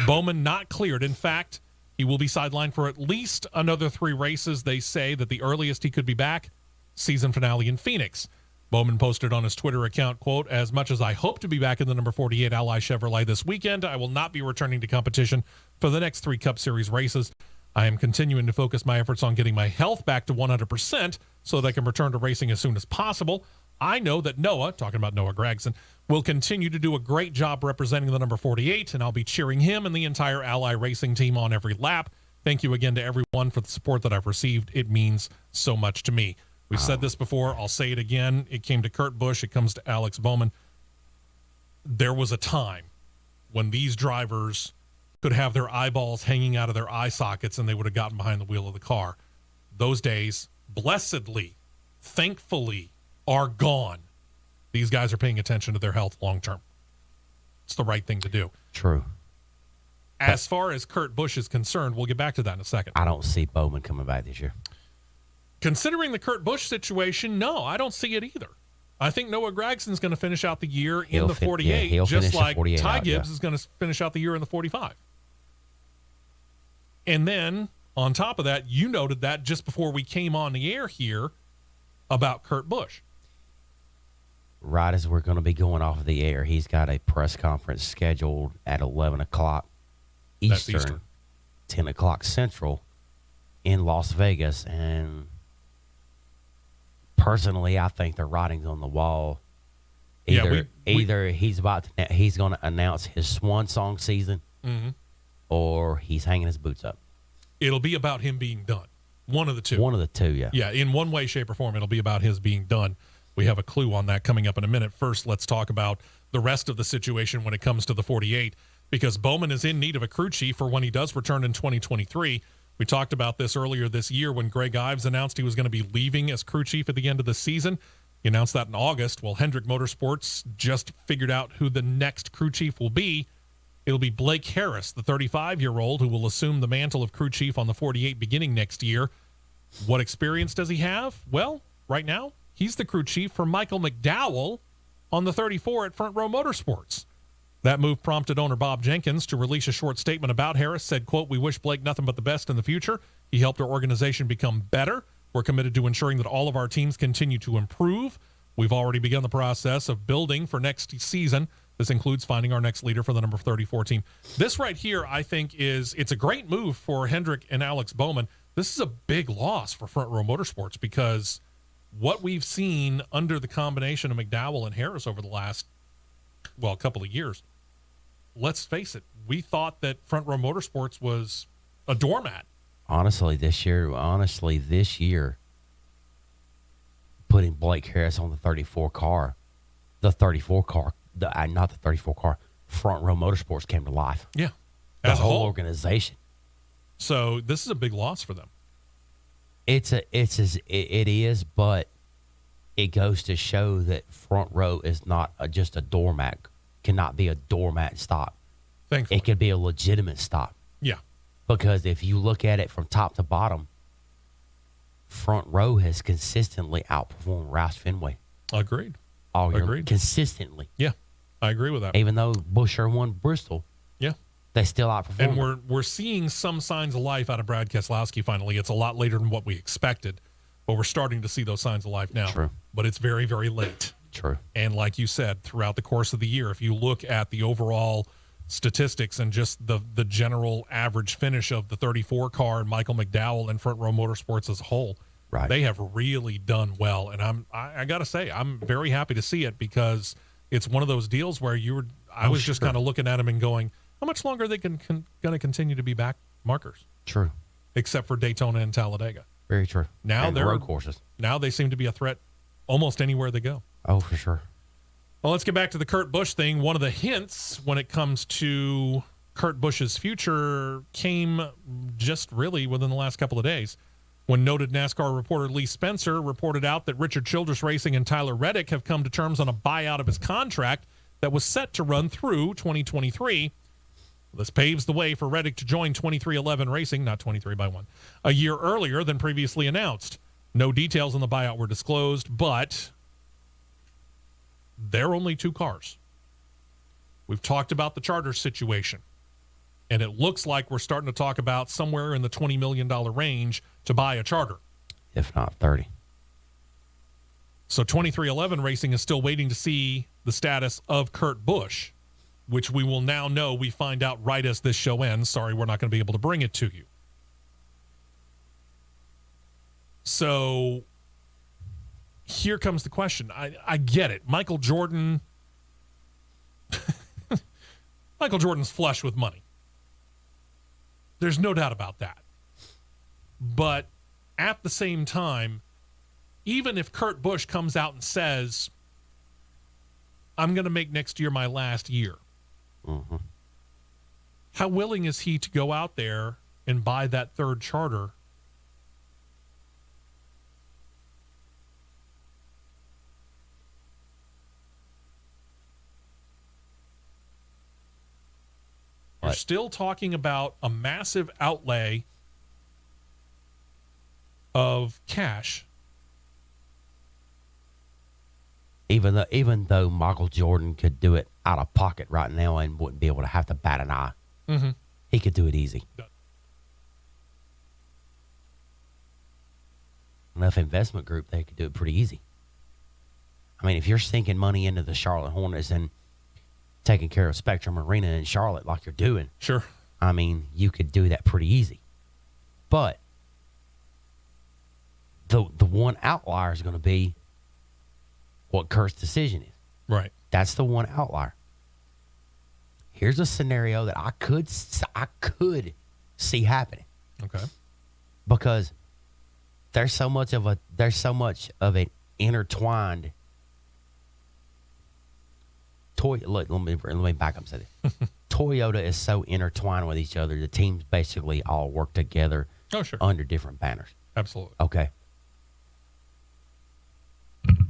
Bowman not cleared. In fact, he will be sidelined for at least another 3 races. They say that the earliest he could be back, season finale in Phoenix. Bowman posted on his Twitter account, quote, "As much as I hope to be back in the number 48 Ally Chevrolet this weekend, I will not be returning to competition for the next 3 Cup Series races. I am continuing to focus my efforts on getting my health back to 100% so that I can return to racing as soon as possible. I know that Noah," talking about Noah Gragson, "will continue to do a great job representing the number 48, and I'll be cheering him and the entire Ally Racing team on every lap. Thank you again to everyone for the support that I've received. It means so much to me." We've said this before. I'll say it again. It came to Kurt Busch. It comes to Alex Bowman. There was a time when these drivers could have their eyeballs hanging out of their eye sockets and they would have gotten behind the wheel of the car. Those days, blessedly, thankfully, are gone. These guys are paying attention to their health long term. It's the right thing to do. True. As far as Kurt Busch is concerned, we'll get back to that in a second. I don't see Bowman coming back this year. Considering the Kurt Busch situation, no, I don't see it either. I think Noah Gragson's going to finish out the year in the 48, just like Ty Gibbs is going to finish out the year in the 45. And then, on top of that, you noted that just before we came on the air here about Kurt Busch. Right as we're going to be going off of the air, he's got a press conference scheduled at 11 o'clock Eastern, 10 o'clock Central in Las Vegas. And personally, I think the writing's on the wall. Either he's going to announce his swan song season, or he's hanging his boots up. It'll be about him being done. One of the two. One of the two, yeah. Yeah, in one way, shape, or form, it'll be about his being done. We have a clue on that coming up in a minute. First, let's talk about the rest of the situation when it comes to the 48, because Bowman is in need of a crew chief for when he does return in 2023. We talked about this earlier this year when Greg Ives announced he was going to be leaving as crew chief at the end of the season. He announced that in August. Well, Hendrick Motorsports just figured out who the next crew chief will be. It'll be Blake Harris, the 35-year-old, who will assume the mantle of crew chief on the 48 beginning next year. What experience does he have? Well, right now, he's the crew chief for Michael McDowell on the 34 at Front Row Motorsports. That move prompted owner Bob Jenkins to release a short statement about Harris. Said, quote, "We wish Blake nothing but the best in the future. He helped our organization become better. We're committed to ensuring that all of our teams continue to improve. We've already begun the process of building for next season. This includes finding our next leader for the number 34 team." This right here, I think, it's a great move for Hendrick and Alex Bowman. This is a big loss for Front Row Motorsports, because what we've seen under the combination of McDowell and Harris over the last, couple of years, let's face it, we thought that Front Row Motorsports was a doormat. Honestly, this year, putting Blake Harris on the 34 car, not the 34 car, Front Row Motorsports came to life. Yeah. The whole organization. So this is a big loss for them. It is, but it goes to show that Front Row is not just a doormat, cannot be a doormat stop. Thankfully. It could be a legitimate stop. Yeah. Because if you look at it from top to bottom, Front Row has consistently outperformed Roush Fenway. Agreed. Agreed. Consistently. Yeah, I agree with that. Even though Buescher won Bristol, yeah, they still outperformed. And we're seeing some signs of life out of Brad Keselowski finally. It's a lot later than what we expected, but we're starting to see those signs of life now. True. But it's very, very late. True. And like you said, throughout the course of the year, if you look at the overall statistics and just the general average finish of the 34 car and Michael McDowell and Front Row Motorsports as a whole, right, they have really done well. And I got to say, I'm very happy to see it, because it's one of those deals where I was just kind of looking at them and going, how much longer are they going to continue to be back markers? True. Except for Daytona and Talladega. Very true. Now they're road courses. Now they seem to be a threat almost anywhere they go. Oh, for sure. Well, let's get back to the Kurt Busch thing. One of the hints when it comes to Kurt Busch's future came just really within the last couple of days. when noted NASCAR reporter Lee Spencer reported out that Richard Childress Racing and Tyler Reddick have come to terms on a buyout of his contract that was set to run through 2023. This paves the way for Reddick to join 2311 Racing, not 23 by 1, a year earlier than previously announced. No details on the buyout were disclosed, but they're only 2 cars. We've talked about the charter situation, and it looks like we're starting to talk about somewhere in the $20 million range to buy a charter. If not 30. So 2311 Racing is still waiting to see the status of Kurt Busch, which we will now know. We find out right as this show ends. Sorry, we're not going to be able to bring it to you. So here comes the question. I get it. Michael Jordan's flush with money. There's no doubt about that. But at the same time, even if Kurt Busch comes out and says, I'm going to make next year my last year, how willing is he to go out there and buy that third charter? You're still talking about a massive outlay of cash. Even though Michael Jordan could do it out of pocket right now and wouldn't be able to have to bat an eye, he could do it easy. Enough investment group, they could do it pretty easy. I mean, if you're sinking money into the Charlotte Hornets and taking care of Spectrum Arena in Charlotte like you're doing, sure. I mean, you could do that pretty easy. But the one outlier is going to be what Kurt's decision is. Right. That's the one outlier. Here's a scenario that I could see happening. Okay. Because there's so much of an intertwined Look, let me back up and say this. Toyota is so intertwined with each other. The teams basically all work together under different banners. Absolutely. Okay.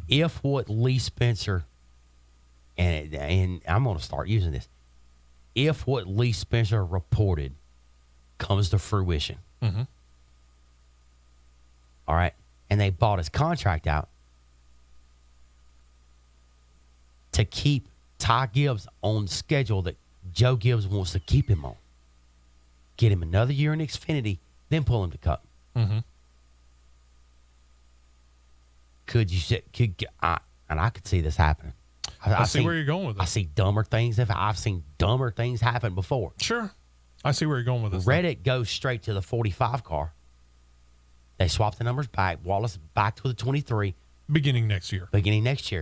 If what Lee Spencer, and I'm going to start using this, if what Lee Spencer reported comes to fruition, all right, and they bought his contract out to keep Ty Gibbs on schedule that Joe Gibbs wants to keep him on, get him another year in Xfinity, then pull him to Cup. I could see this happening. I see where you're going with this. I see dumber things. I've seen dumber things happen before. Sure. I see where you're going with this. Reddick goes straight to the 45 car. They swap the numbers back. Wallace back to the 23. Beginning next year.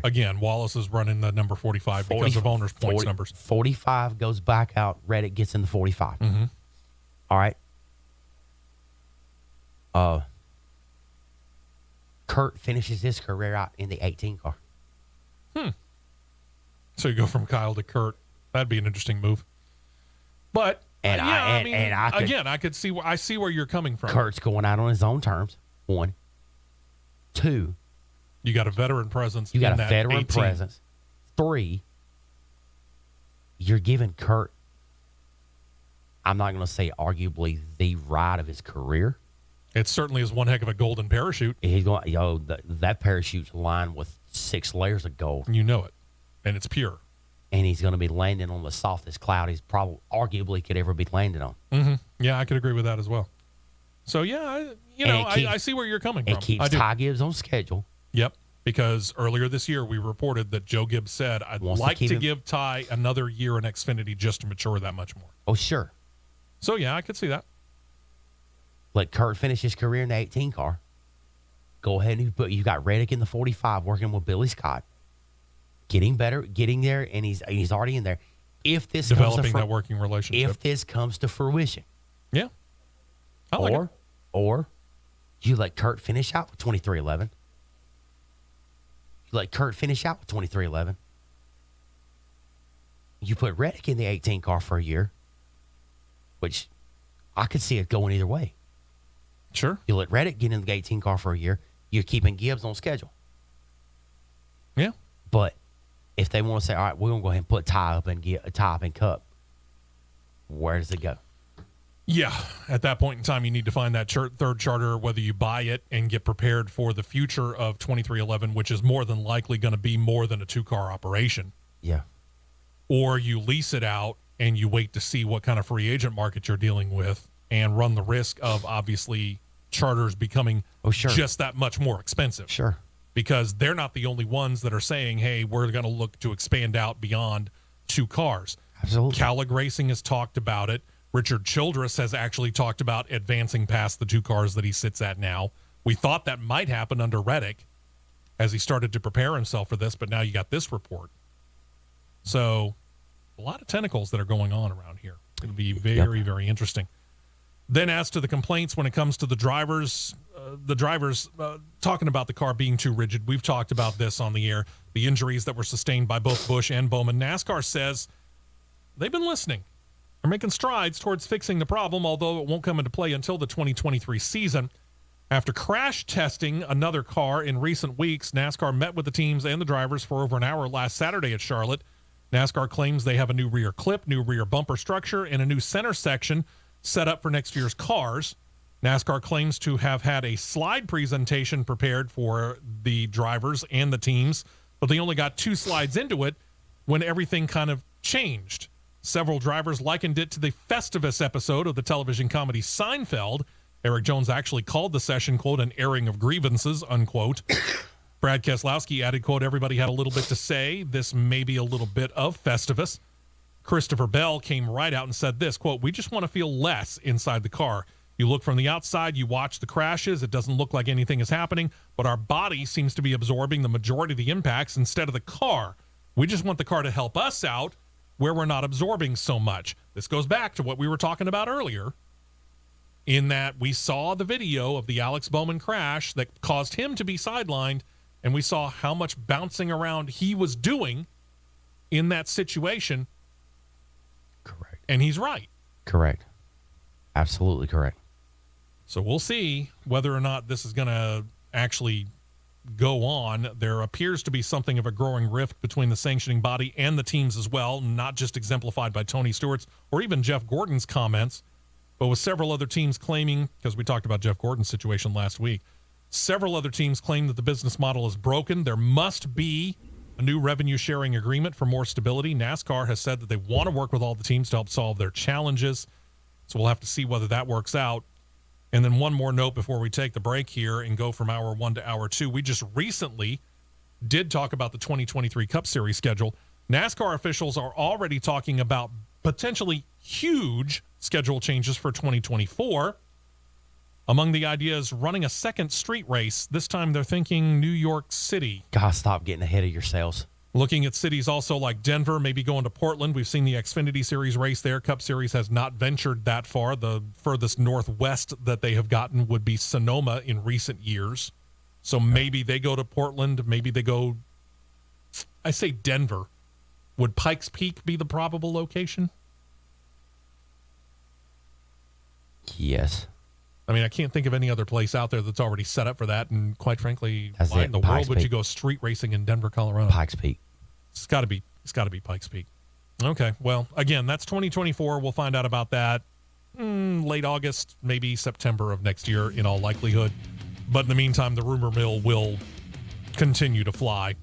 Again, Wallace is running the number 45 because of owners' points numbers. 45 goes back out. Reddick gets in the 45. All right. Kurt finishes his career out in the 18 car. So you go from Kyle to Kurt. That'd be an interesting move. But I could see where you're coming from. Kurt's going out on his own terms. 1, 2. You got a veteran presence. You got a veteran presence. 3. You're giving Kurt, I'm not going to say arguably the ride of his career. It certainly is one heck of a golden parachute. He's going, that parachute's lined with 6 layers of gold. You know it, and it's pure. And he's going to be landing on the softest cloud he's probably arguably could ever be landed on. Yeah, I could agree with that as well. So yeah, I see where you're coming from. It keeps Ty Gibbs on schedule. Yep, because earlier this year we reported that Joe Gibbs said, I'd like to give Ty another year in Xfinity just to mature that much more. Oh, sure. So yeah, I could see that. Let Kurt finish his career in the 18 car. Go ahead and you got Reddick in the 45 working with Billy Scott. Getting better, getting there, and he's already in there. If this developing that working relationship. If this comes to fruition. Yeah. I like it. Or you let Kurt finish out with 2311. You let Kurt finish out with 2311. You put Reddick in the 18 car for a year, which I could see it going either way. Sure. You let Reddick get in the 18 car for a year. You're keeping Gibbs on schedule. Yeah. But if they want to say, all right, we're going to go ahead and put Ty up and Cup, where does it go? Yeah. At that point in time, you need to find that third charter, whether you buy it and get prepared for the future of 2311, which is more than likely going to be more than a 2-car operation. Yeah. Or you lease it out and you wait to see what kind of free agent market you're dealing with and run the risk of obviously charters becoming just that much more expensive. Sure. Because they're not the only ones that are saying, hey, we're going to look to expand out beyond 2 cars. Absolutely. Calic Racing has talked about it. Richard Childress has actually talked about advancing past the 2 cars that he sits at now. We thought that might happen under Reddick as he started to prepare himself for this, but now you got this report. So a lot of tentacles that are going on around here. It'll be very, very interesting. Then as to the complaints when it comes to the drivers talking about the car being too rigid, we've talked about this on the air, the injuries that were sustained by both Busch and Bowman. NASCAR says they've been listening. They're making strides towards fixing the problem, although it won't come into play until the 2023 season. After crash testing another car in recent weeks, NASCAR met with the teams and the drivers for over an hour last Saturday at Charlotte. NASCAR claims they have a new rear clip, new rear bumper structure, and a new center section set up for next year's cars. NASCAR claims to have had a slide presentation prepared for the drivers and the teams, but they only got 2 slides into it when everything kind of changed. Several drivers likened it to the Festivus episode of the television comedy Seinfeld. Eric Jones actually called the session, quote, an airing of grievances, unquote. Brad Keselowski added, quote, everybody had a little bit to say. This may be a little bit of Festivus. Christopher Bell came right out and said this, quote, we just want to feel less inside the car. You look from the outside, you watch the crashes. It doesn't look like anything is happening, but our body seems to be absorbing the majority of the impacts instead of the car. We just want the car to help us out where we're not absorbing so much. This goes back to what we were talking about earlier, in that we saw the video of the Alex Bowman crash that caused him to be sidelined, and we saw how much bouncing around he was doing in that situation. Correct. And he's right. Correct. Absolutely correct. So we'll see whether or not this is going to actually go on. There appears to be something of a growing rift between the sanctioning body and the teams as well, not just exemplified by Tony Stewart's or even Jeff Gordon's comments, but with several other teams claiming, because we talked about Jeff Gordon's situation last week, several other teams claim that the business model is broken. There must be a new revenue sharing agreement for more stability. NASCAR has said that they want to work with all the teams to help solve their challenges. So we'll have to see whether that works out. And then one more note before we take the break here and go from hour 1 to hour 2. We just recently did talk about the 2023 Cup Series schedule. NASCAR officials are already talking about potentially huge schedule changes for 2024. Among the ideas, running a second street race. This time they're thinking New York City. God, stop getting ahead of yourselves. Looking at cities also like Denver, maybe going to Portland. We've seen the Xfinity Series race there. Cup Series has not ventured that far. The furthest northwest that they have gotten would be Sonoma in recent years. So maybe they go to Portland. Maybe they go, I say Denver. Would Pikes Peak be the probable location? Yes. I mean, I can't think of any other place out there that's already set up for that. And quite frankly, That's why it, in the Pikes world would you Peak. go street racing in Denver, Colorado? Pikes Peak. It's got to be Pikes Peak. Okay. Well, again, that's 2024. We'll find out about that late August, maybe September of next year in all likelihood. But in the meantime, the rumor mill will continue to fly.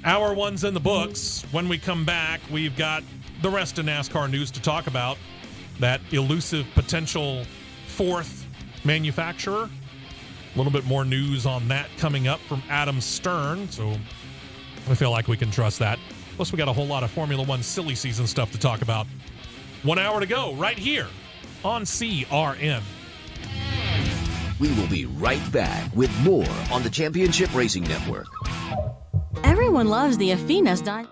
Hour 1's in the books. When we come back, we've got the rest of NASCAR news to talk about. That elusive potential 4th manufacturer. A little bit more news on that coming up from Adam Stern. So I feel like we can trust that. Plus, we got a whole lot of Formula One silly season stuff to talk about. 1 hour to go right here on CRN. We will be right back with more on the Championship Racing Network. Everyone loves the Afinas dine.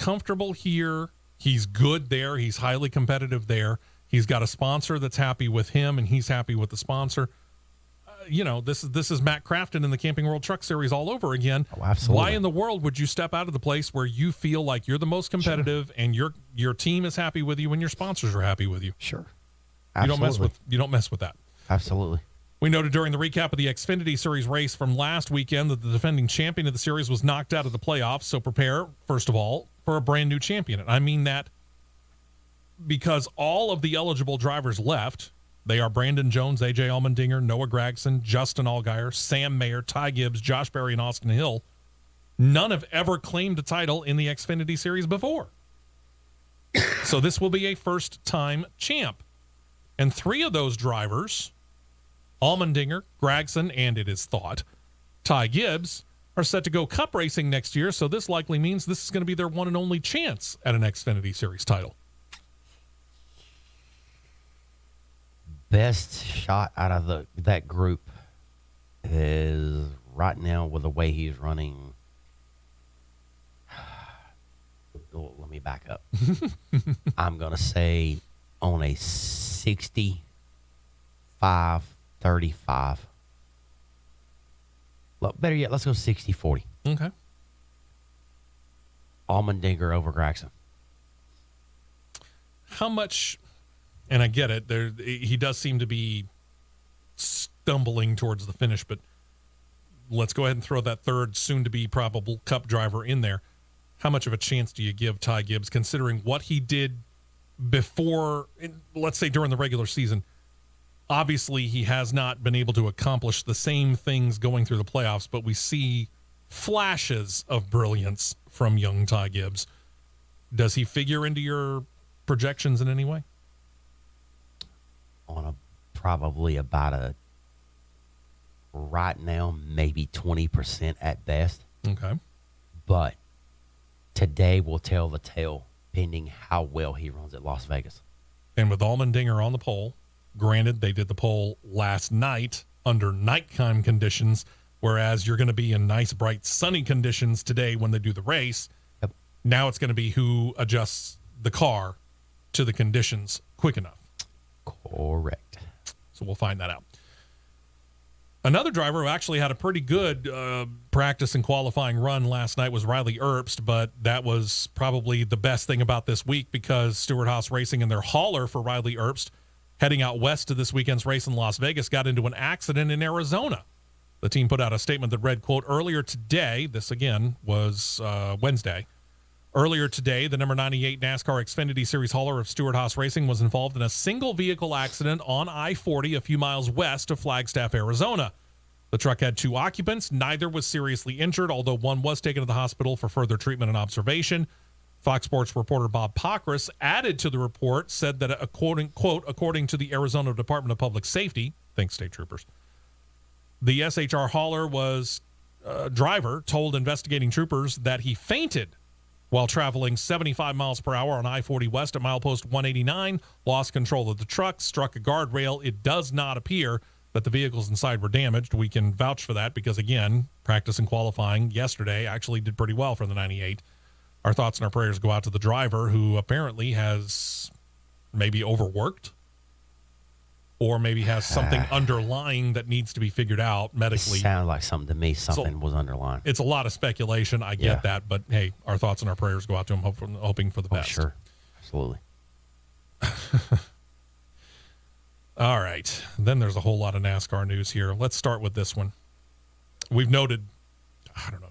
comfortable here. He's good there. He's highly competitive there. He's got a sponsor that's happy with him, and he's happy with the sponsor. This is Matt Crafton in the Camping World Truck Series all over again. Oh, absolutely. Why in the world would you step out of the place where you feel like you're the most competitive and your team is happy with you and your sponsors are happy with you? Sure. Absolutely. You don't mess with that. Absolutely. We noted during the recap of the Xfinity Series race from last weekend that the defending champion of the series was knocked out of the playoffs. So prepare, first of all, for a brand new champion. And I mean that because all of the eligible drivers left. They are Brandon Jones, A.J. Allmendinger, Noah Gragson, Justin Allgaier, Sam Mayer, Ty Gibbs, Josh Berry, and Austin Hill. None have ever claimed a title in the Xfinity Series before. So this will be a first-time champ. And 3 of those drivers, Allmendinger, Gragson, and it is thought, Ty Gibbs, are set to go Cup racing next year, so this likely means this is going to be their one and only chance at an Xfinity Series title. Best shot out of that group is right now with the way he's running. Let me back up. I'm going to say on a 65-35. Look, better yet, let's go 60-40. Okay. Allmendinger over Gragson. How much, and I get it, he does seem to be stumbling towards the finish, but let's go ahead and throw that third soon-to-be probable Cup driver in there. How much of a chance do you give Ty Gibbs, considering what he did before, let's say during the regular season? Obviously, he has not been able to accomplish the same things going through the playoffs, but we see flashes of brilliance from young Ty Gibbs. Does he figure into your projections in any way? Probably about right now, maybe 20% at best. Okay. But today will tell the tale, pending how well he runs at Las Vegas. And with Allmendinger on the pole, granted, they did the pole last night under nighttime conditions, whereas you're going to be in nice, bright, sunny conditions today when they do the race. Yep. Now it's going to be who adjusts the car to the conditions quick enough. Correct. So we'll find that out. Another driver who actually had a pretty good practice and qualifying run last night was Riley Erbst, but that was probably the best thing about this week because Stewart-Haas Racing and their hauler for Riley Erbst heading out west to this weekend's race in Las Vegas got into an accident in Arizona. The team put out a statement that read, quote, earlier today, this again was Wednesday, earlier today, the number 98 NASCAR Xfinity Series hauler of Stewart-Haas Racing was involved in a single vehicle accident on I-40 a few miles west of Flagstaff, Arizona. The truck had 2 occupants. Neither was seriously injured, although one was taken to the hospital for further treatment and observation. Fox Sports reporter Bob Pockris added to the report, said that, according to the Arizona Department of Public Safety, thanks state troopers, the SHR hauler driver told investigating troopers that he fainted while traveling 75 miles per hour on I-40 West at milepost 189, lost control of the truck, struck a guardrail. It does not appear that the vehicles inside were damaged. We can vouch for that because, again, practice and qualifying yesterday actually did pretty well for the 98. Our thoughts and our prayers go out to the driver who apparently has maybe overworked or maybe has something underlying that needs to be figured out medically. It sounded like something to me. Something was underlying. It's a lot of speculation. I get that. But, hey, our thoughts and our prayers go out to him, hoping for the best. Sure. Absolutely. All right. Then there's a whole lot of NASCAR news here. Let's start with this one. We've noted,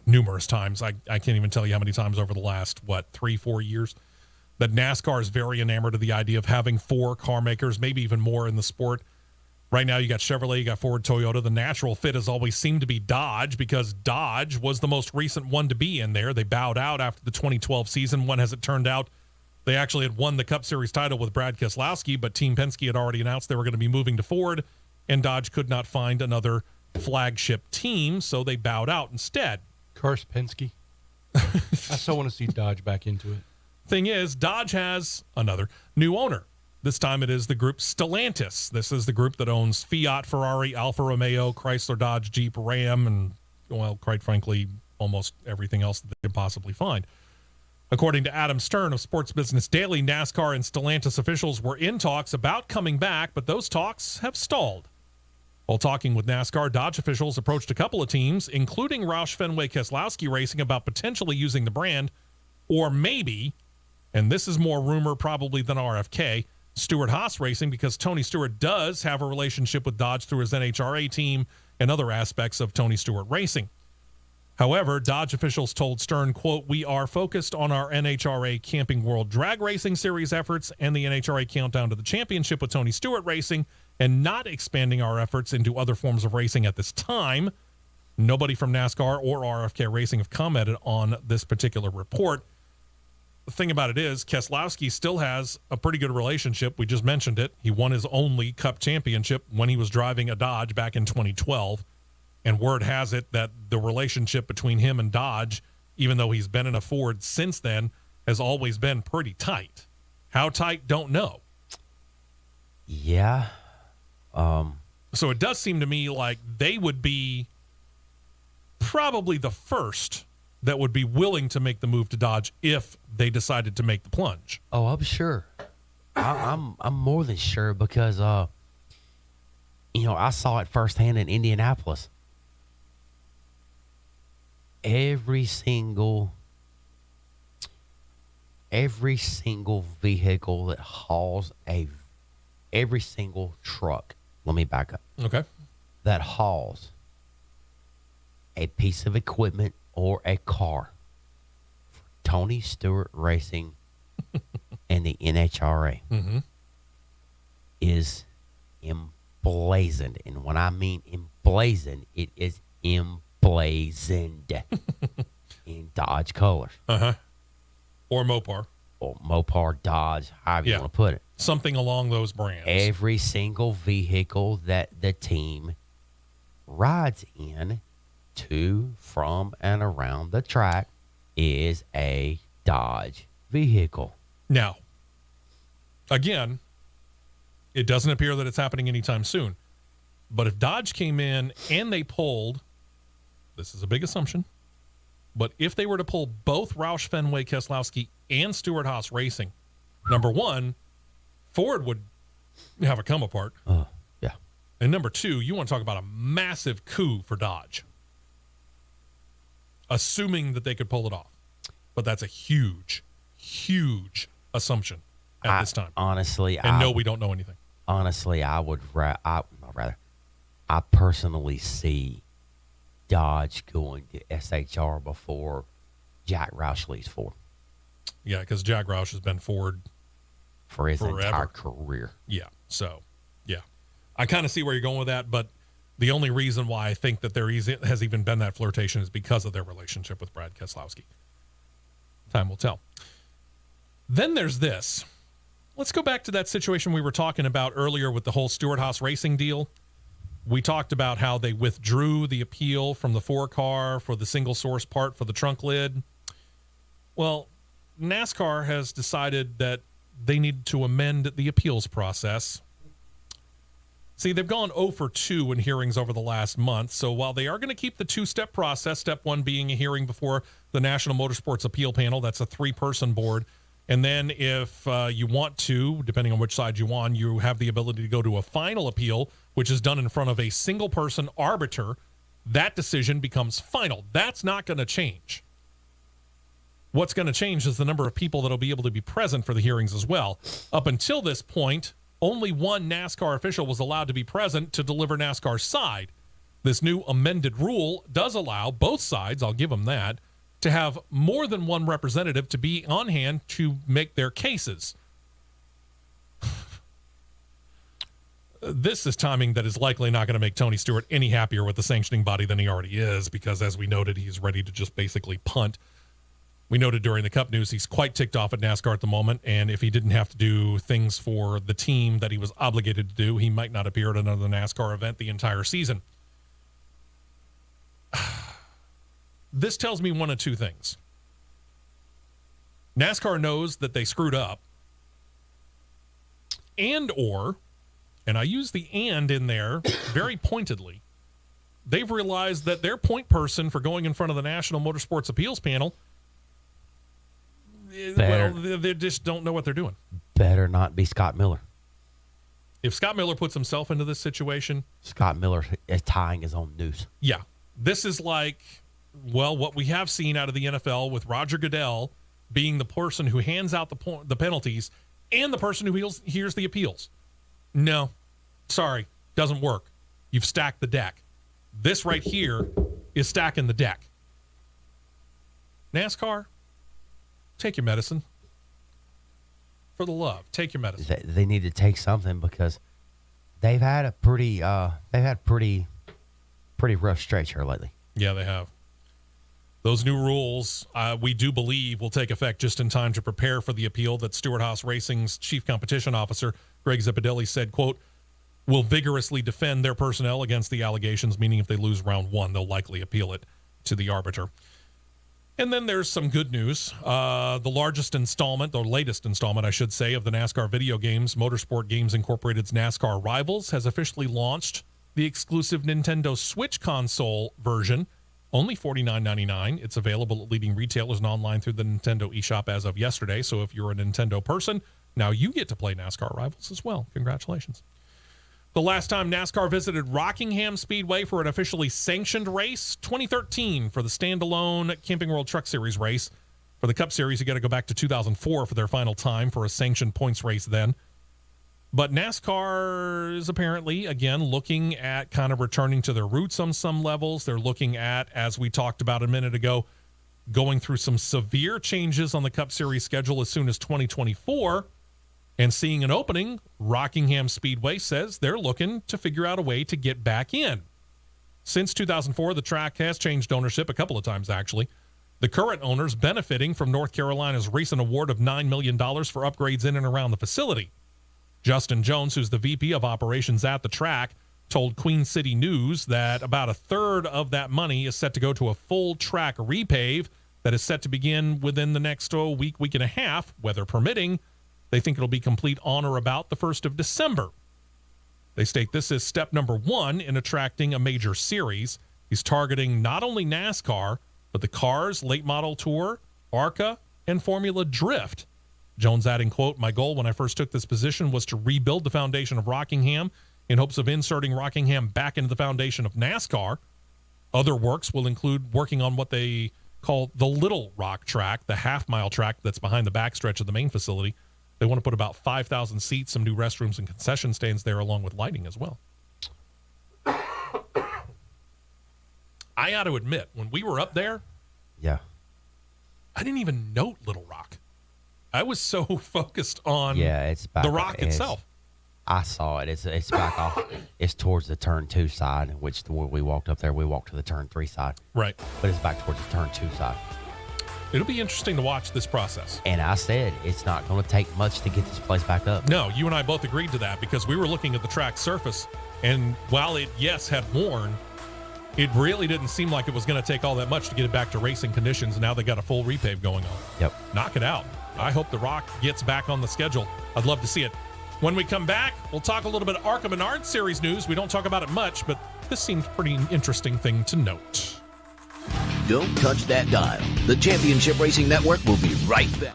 numerous times. I can't even tell you how many times over the last, 3-4 years, that NASCAR is very enamored of the idea of having 4 car makers, maybe even more in the sport. Right now, you got Chevrolet, you got Ford, Toyota. The natural fit has always seemed to be Dodge because Dodge was the most recent one to be in there. They bowed out after the 2012 season. When has it turned out? They actually had won the Cup Series title with Brad Keselowski, but Team Penske had already announced they were going to be moving to Ford, and Dodge could not find another flagship team, so they bowed out instead. Curse Penske. I still want to see Dodge back into it. Thing is, Dodge has another new owner. This time it is the group Stellantis. This is the group that owns Fiat, Ferrari, Alfa Romeo, Chrysler, Dodge, Jeep, Ram, and, well, quite frankly, almost everything else that they can possibly find. According to Adam Stern of Sports Business Daily, NASCAR and Stellantis officials were in talks about coming back, but those talks have stalled. While talking with NASCAR, Dodge officials approached a couple of teams, including Roush Fenway Keselowski Racing, about potentially using the brand, or maybe, and this is more rumor probably than RFK, Stewart-Haas Racing, because Tony Stewart does have a relationship with Dodge through his NHRA team and other aspects of Tony Stewart Racing. However, Dodge officials told Stern, quote, "We are focused on our NHRA Camping World Drag Racing Series efforts and the NHRA Countdown to the Championship with Tony Stewart Racing, and not expanding our efforts into other forms of racing at this time." Nobody from NASCAR or RFK Racing have commented on this particular report. The thing about it is, Keselowski still has a pretty good relationship. We just mentioned it. He won his only Cup championship when he was driving a Dodge back in 2012. And word has it that the relationship between him and Dodge, even though he's been in a Ford since then, has always been pretty tight. How tight, don't know. Yeah. So it does seem to me like they would be probably the first that would be willing to make the move to Dodge if they decided to make the plunge. Oh, I'm sure. I'm more than sure because, I saw it firsthand in Indianapolis. Every single vehicle that hauls every single truck, let me back up. Okay. That hauls a piece of equipment or a car for Tony Stewart Racing and the NHRA is emblazoned. And when I mean emblazoned, it is emblazoned in Dodge colors. Or Mopar. Or Mopar, Dodge, however you want to put it. Something along those brands. Every single vehicle that the team rides in to, from, and around the track is a Dodge vehicle. Now, again, it doesn't appear that it's happening anytime soon. But if Dodge came in and they pulled, this is a big assumption, but if they were to pull both Roush Fenway Keselowski and Stewart-Haas Racing, number one, Ford would have a come apart. Yeah. And number two, you want to talk about a massive coup for Dodge, assuming that they could pull it off. But that's a huge, huge assumption at this time. Honestly, and no, we don't know anything. Honestly, I personally see Dodge going to SHR before Jack Roush leaves Ford. Yeah, because Jack Roush has been Ford for his forever. Entire career. Yeah, so, yeah. I kind of see where you're going with that, but the only reason why I think that there has even been that flirtation is because of their relationship with Brad Keselowski. Time will tell. Then there's this. Let's go back to that situation we were talking about earlier with the whole Stewart-Haas Racing deal. We talked about how they withdrew the appeal from the 4-car for the single source part for the trunk lid. Well, NASCAR has decided that they need to amend the appeals process. See, they've gone 0 for 2 in hearings over the last month. So while they are going to keep the 2-step process, step 1 being a hearing before the National Motorsports Appeal Panel, that's a 3-person board. And then if you want to, depending on which side you're on, you have the ability to go to a final appeal, which is done in front of a single-person arbiter. That decision becomes final. That's not going to change. What's going to change is the number of people that will be able to be present for the hearings as well. Up until this point, only one NASCAR official was allowed to be present to deliver NASCAR's side. This new amended rule does allow both sides, I'll give them that, to have more than one representative to be on hand to make their cases. This is timing that is likely not going to make Tony Stewart any happier with the sanctioning body than he already is, because as we noted, he's ready to just basically punt. We noted during the Cup news, he's quite ticked off at NASCAR at the moment, and if he didn't have to do things for the team that he was obligated to do, he might not appear at another NASCAR event the entire season. This tells me one of two things. NASCAR knows that they screwed up, and I use the and in there very pointedly, they've realized that their point person for going in front of the National Motorsports Appeals Panel they just don't know what they're doing. Better not be Scott Miller. If Scott Miller puts himself into this situation, Scott Miller is tying his own noose. yeah, this is like, well, what we have seen out of the NFL with Roger Goodell being the person who hands out the penalties and the person who hears the appeals. No, sorry, doesn't work. You've stacked the deck. This right here is stacking the deck. NASCAR, take your medicine. For the love, take your medicine. They need to take something because they've had a pretty rough stretch here lately. Yeah, they have. Those new rules, we do believe, will take effect just in time to prepare for the appeal that Stewart-Haas Racing's chief competition officer, Greg Zipadelli, said, quote, will vigorously defend their personnel against the allegations, meaning if they lose round one, they'll likely appeal it to the arbiter. And then there's some good news. The latest installment, I should say, of the NASCAR video games, Motorsport Games Incorporated's NASCAR Rivals, has officially launched the exclusive Nintendo Switch console version, only $49.99. It's available at leading retailers and online through the Nintendo eShop as of yesterday. So if you're a Nintendo person, now you get to play NASCAR Rivals as well. Congratulations. The last time NASCAR visited Rockingham Speedway for an officially sanctioned race, 2013 for the standalone Camping World Truck Series race. For the Cup Series, you got to go back to 2004 for their final time for a sanctioned points race then. But NASCAR is apparently, again, looking at kind of returning to their roots on some levels. They're looking at, as we talked about a minute ago, going through some severe changes on the Cup Series schedule as soon as 2024. And seeing an opening, Rockingham Speedway says they're looking to figure out a way to get back in. Since 2004, the track has changed ownership a couple of times, actually. The current owners benefiting from North Carolina's recent award of $9 million for upgrades in and around the facility. Justin Jones, who's the VP of operations at the track, told Queen City News that about a third of that money is set to go to a full track repave that is set to begin within the next week and a half, weather permitting. They think it'll be complete on or about the 1st of December. They state this is step number one in attracting a major series. He's targeting not only NASCAR, but the Cars, Late Model Tour, ARCA, and Formula Drift. Jones adding, quote, my goal when I first took this position was to rebuild the foundation of Rockingham in hopes of inserting Rockingham back into the foundation of NASCAR. Other works will include working on what they call the Little Rock track, the half-mile track that's behind the backstretch of the main facility. They want to put about 5,000 seats, some new restrooms and concession stands there, along with lighting as well. I got to admit, when we were up there, yeah, I didn't even note Little Rock. I was so focused on it's back, the rock itself. I saw it. It's back off. It's towards the turn 2 side, which when we walked up there, we walked to the turn 3 side. Right. But it's back towards the turn 2 side. It'll be interesting to watch this process. And I said it's not going to take much to get this place back up. No, you and I both agreed to that because we were looking at the track surface, and while it, yes, had worn, it really didn't seem like it was going to take all that much to get it back to racing conditions. Now they got a full repave going on. Yep. Knock it out. I hope the Rock gets back on the schedule. I'd love to see it. When we come back, we'll talk a little bit of ARCA Menard Series news. We don't talk about it much, but this seems pretty interesting thing to note. Don't touch that dial. The Championship Racing Network will be right back.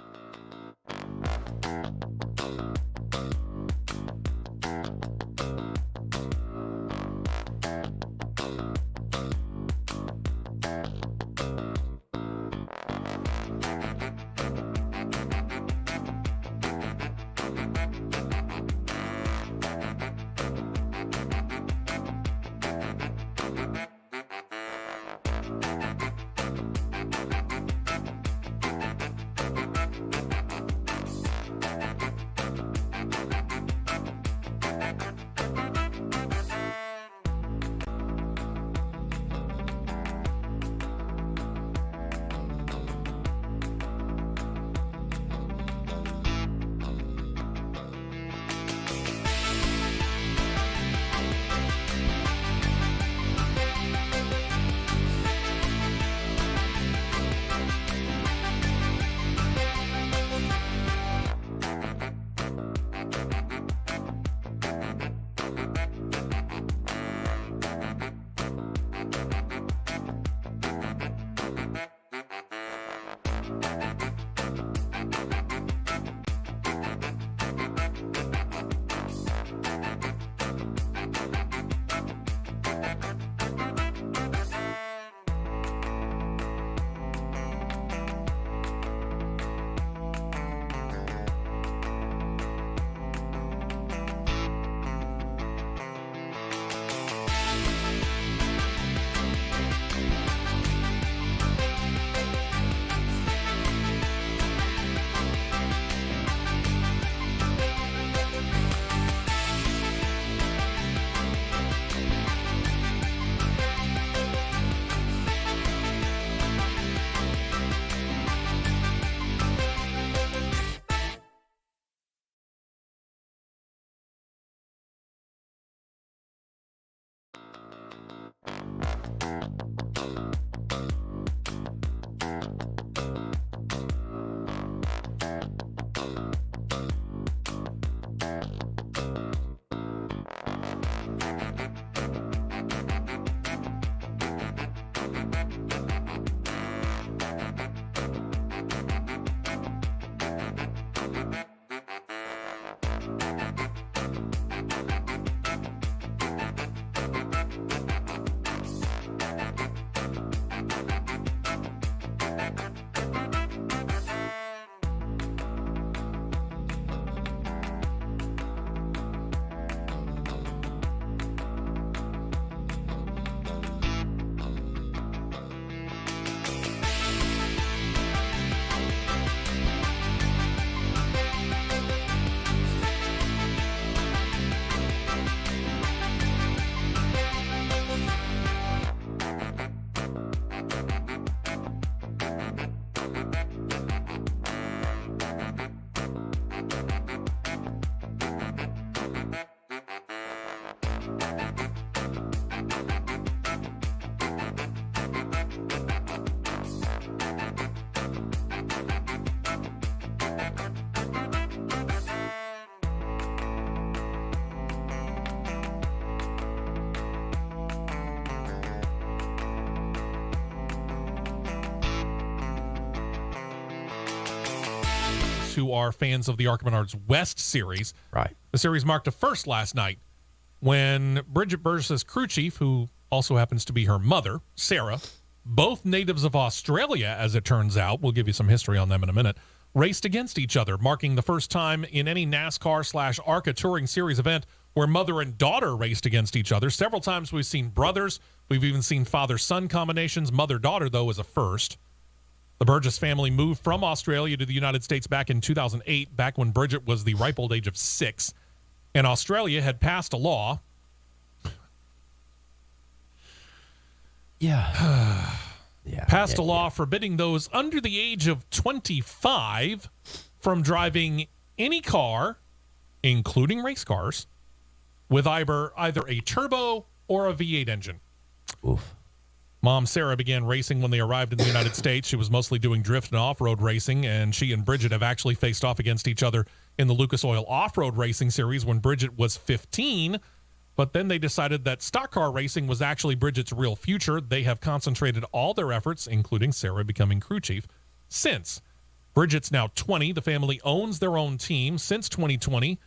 us who are fans of the ARCA Menards West series. Right. The series marked a first last night when Bridget Burgess's crew chief, who also happens to be her mother, Sarah, both natives of Australia, as it turns out, we'll give you some history on them in a minute, raced against each other, marking the first time in any NASCAR/ARCA Touring Series event where mother and daughter raced against each other. Several times we've seen brothers. We've even seen father-son combinations. Mother-daughter, though, is a first. The Burgess family moved from Australia to the United States back in 2008, back when Bridget was the ripe old age of 6. And Australia had passed a law. Yeah. Passed a law forbidding those under the age of 25 from driving any car, including race cars, with either a turbo or a V8 engine. Oof. Mom Sarah began racing when they arrived in the United States. She was mostly doing drift and off-road racing, and she and Bridget have actually faced off against each other in the Lucas Oil Off-Road Racing Series when Bridget was 15. But then they decided that stock car racing was actually Bridget's real future. They have concentrated all their efforts, including Sarah becoming crew chief, since. Bridget's now 20. The family owns their own team since 2020,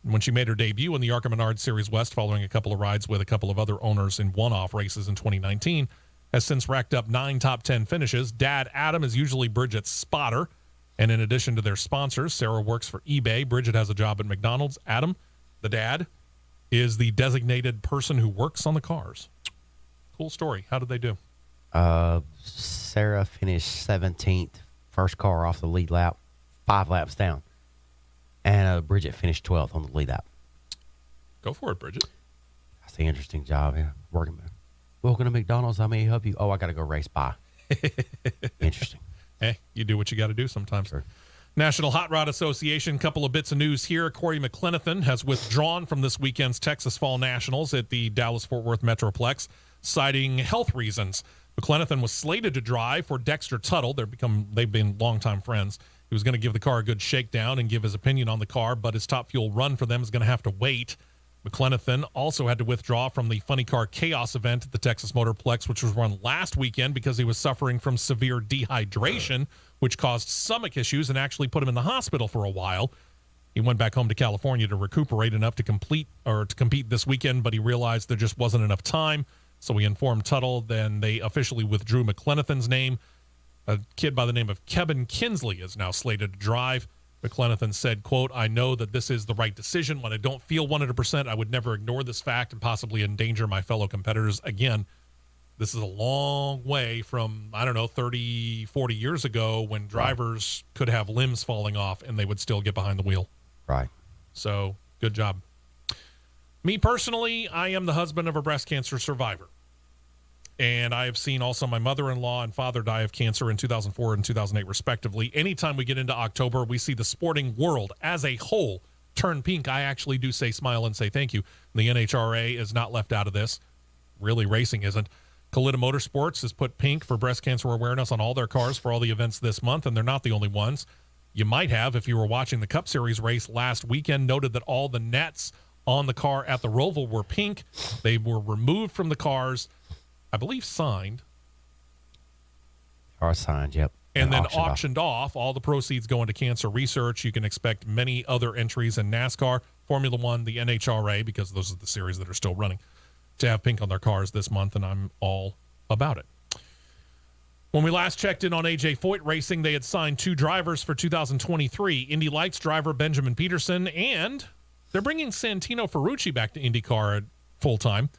when she made her debut in the ARCA Menards Series West following a couple of rides with a couple of other owners in one-off races in 2019. Has since racked up 9 top 10 finishes. Dad Adam is usually Bridget's spotter. And in addition to their sponsors, Sarah works for eBay. Bridget has a job at McDonald's. Adam, the dad, is the designated person who works on the cars. Cool story. How did they do? Sarah finished 17th, first car off the lead lap, 5 laps down. And Bridget finished 12th on the lead lap. Go for it, Bridget. That's the interesting job, yeah. Working. Welcome to McDonald's. How may I help you? Oh, I got to go race by. Interesting. Hey, you do what you got to do sometimes. Sure. National Hot Rod Association, couple of bits of news here. Corey McClenathan has withdrawn from this weekend's Texas Fall Nationals at the Dallas-Fort Worth Metroplex, citing health reasons. McClenathan was slated to drive for Dexter Tuttle. They've been longtime friends. He was going to give the car a good shakedown and give his opinion on the car, but his top fuel run for them is going to have to wait. McClenathan also had to withdraw from the Funny Car Chaos event at the Texas Motorplex, which was run last weekend because he was suffering from severe dehydration, which caused stomach issues and actually put him in the hospital for a while. He went back home to California to recuperate enough to compete this weekend, but he realized there just wasn't enough time. So he informed Tuttle. Then they officially withdrew McClenathan's name. A kid by the name of Kevin Kinsley is now slated to drive. McClenathan said, quote, "I know that this is the right decision. When I don't feel 100%, I would never ignore this fact and possibly endanger my fellow competitors again." This is a long way from, 30, 40 years ago when drivers could have limbs falling off and they would still get behind the wheel. Right. So, good job. Me personally, I am the husband of a breast cancer survivor. And I have seen also my mother-in-law and father die of cancer in 2004 and 2008, respectively. Anytime we get into October, we see the sporting world as a whole turn pink. I actually do say smile and say thank you. The NHRA is not left out of this. Really, racing isn't. Kalitta Motorsports has put pink for breast cancer awareness on all their cars for all the events this month, and they're not the only ones. You might have, if you were watching the Cup Series race last weekend, noted that all the nets on the car at the Roval were pink. They were removed from the cars, I believe signed. Are signed, yep. And then auctioned off. All the proceeds go into cancer research. You can expect many other entries in NASCAR, Formula One, the NHRA, because those are the series that are still running, to have pink on their cars this month, and I'm all about it. When we last checked in on AJ Foyt Racing, they had signed 2 drivers for 2023. Indy Lights driver Benjamin Peterson, and they're bringing Santino Ferrucci back to INDYCAR full-time.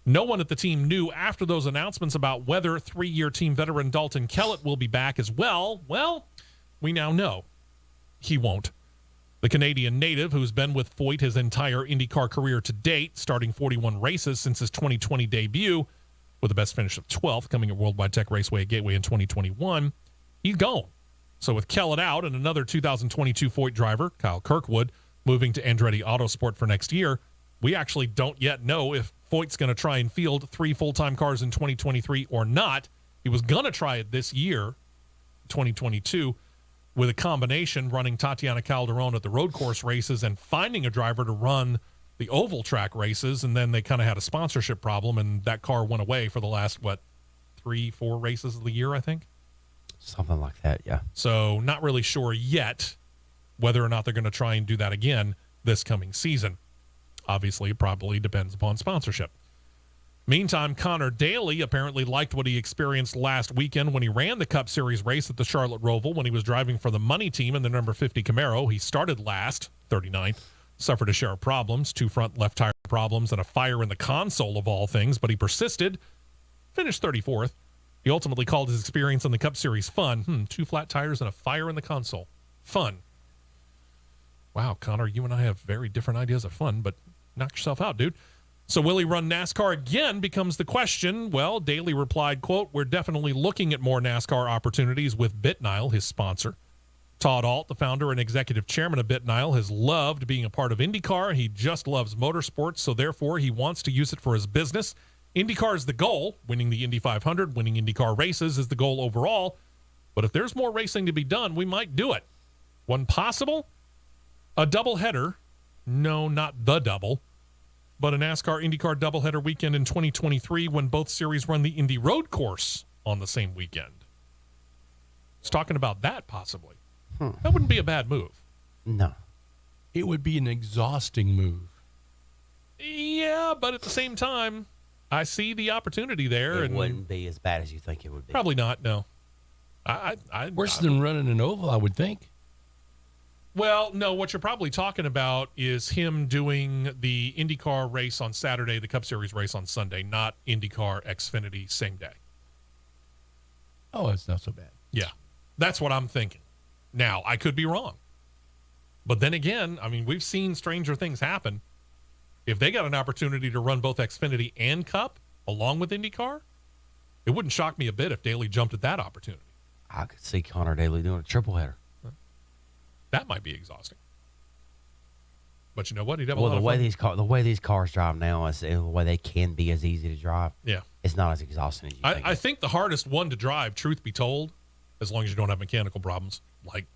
No one at the team knew after those announcements about whether 3-year team veteran Dalton Kellett will be back as well. Well, we now know he won't. The Canadian native, who's been with Foyt his entire IndyCar career to date, starting 41 races since his 2020 debut, with the best finish of 12th, coming at Worldwide Tech Raceway at Gateway in 2021, he's gone. So with Kellett out and another 2022 Foyt driver, Kyle Kirkwood, moving to Andretti Autosport for next year, we actually don't yet know if Foyt's going to try and field 3 full-time cars in 2023 or not. He was going to try it this year, 2022, with a combination running Tatiana Calderon at the road course races and finding a driver to run the oval track races, and then they kind of had a sponsorship problem, and that car went away for the last, 3-4 races of the year, I think? Something like that, yeah. So not really sure yet Whether or not they're going to try and do that again this coming season, obviously, it probably depends upon sponsorship. Meantime, Connor Daly apparently liked what he experienced last weekend when he ran the Cup Series race at the Charlotte Roval when he was driving for the money team in the number 50 Camaro. He started last, 39th, suffered a share of problems, 2 front left tire problems, and a fire in the console of all things, but he persisted, finished 34th. He ultimately called his experience in the Cup Series fun. 2 flat tires and a fire in the console. Fun. Wow, Connor, you and I have very different ideas of fun, but knock yourself out, dude. So will he run NASCAR again becomes the question. Well, Daly replied, quote, "We're definitely looking at more NASCAR opportunities with BitNile, his sponsor. Todd Alt, the founder and executive chairman of BitNile, has loved being a part of INDYCAR. He just loves motorsports, so therefore he wants to use it for his business. INDYCAR is the goal. Winning the Indy 500, winning INDYCAR races is the goal overall. But if there's more racing to be done, we might do it. When possible, a doubleheader. No, not the double. But a NASCAR INDYCAR doubleheader weekend in 2023 when both series run the Indy Road Course on the same weekend. It's talking about that possibly. That wouldn't be a bad move. No. It would be an exhausting move. Yeah, but at the same time, I see the opportunity there. It and wouldn't be as bad as you think it would be. Probably not, no. Worse than running an oval, I would think. Well, no, what you're probably talking about is him doing the INDYCAR race on Saturday, the Cup Series race on Sunday, not INDYCAR Xfinity same day. Oh, it's not so bad. Yeah, that's what I'm thinking. Now, I could be wrong. But then again, I mean, we've seen stranger things happen. If they got an opportunity to run both Xfinity and Cup along with INDYCAR, it wouldn't shock me a bit if Daly jumped at that opportunity. I could see Connor Daly doing a triple header. That might be exhausting. But you know what? He'd have a Well, lot the of way fun. the way these cars drive now is the way they can be as easy to drive. Yeah. It's not as exhausting as you think. I think the hardest one to drive, truth be told, as long as you don't have mechanical problems, like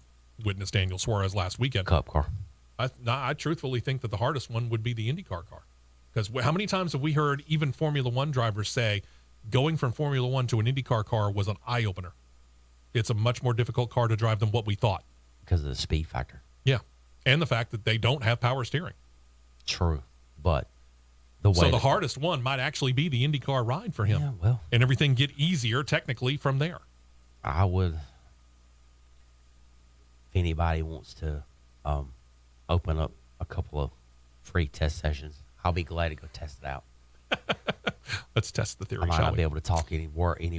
witness Daniel Suarez last weekend. Cup car. I truthfully think that the hardest one would be the INDYCAR car. Because how many times have we heard even Formula One drivers say going from Formula One to an INDYCAR car was an eye-opener? It's a much more difficult car to drive than what we thought. Because of the speed factor. Yeah. And the fact that they don't have power steering. True. But the way. So the hardest one might actually be the INDYCAR ride for him. Yeah, well. And everything get easier technically from there. I would. If anybody wants to open up a couple of free test sessions, I'll be glad to go test it out. Let's test the theory, I might shall not we? be able to talk any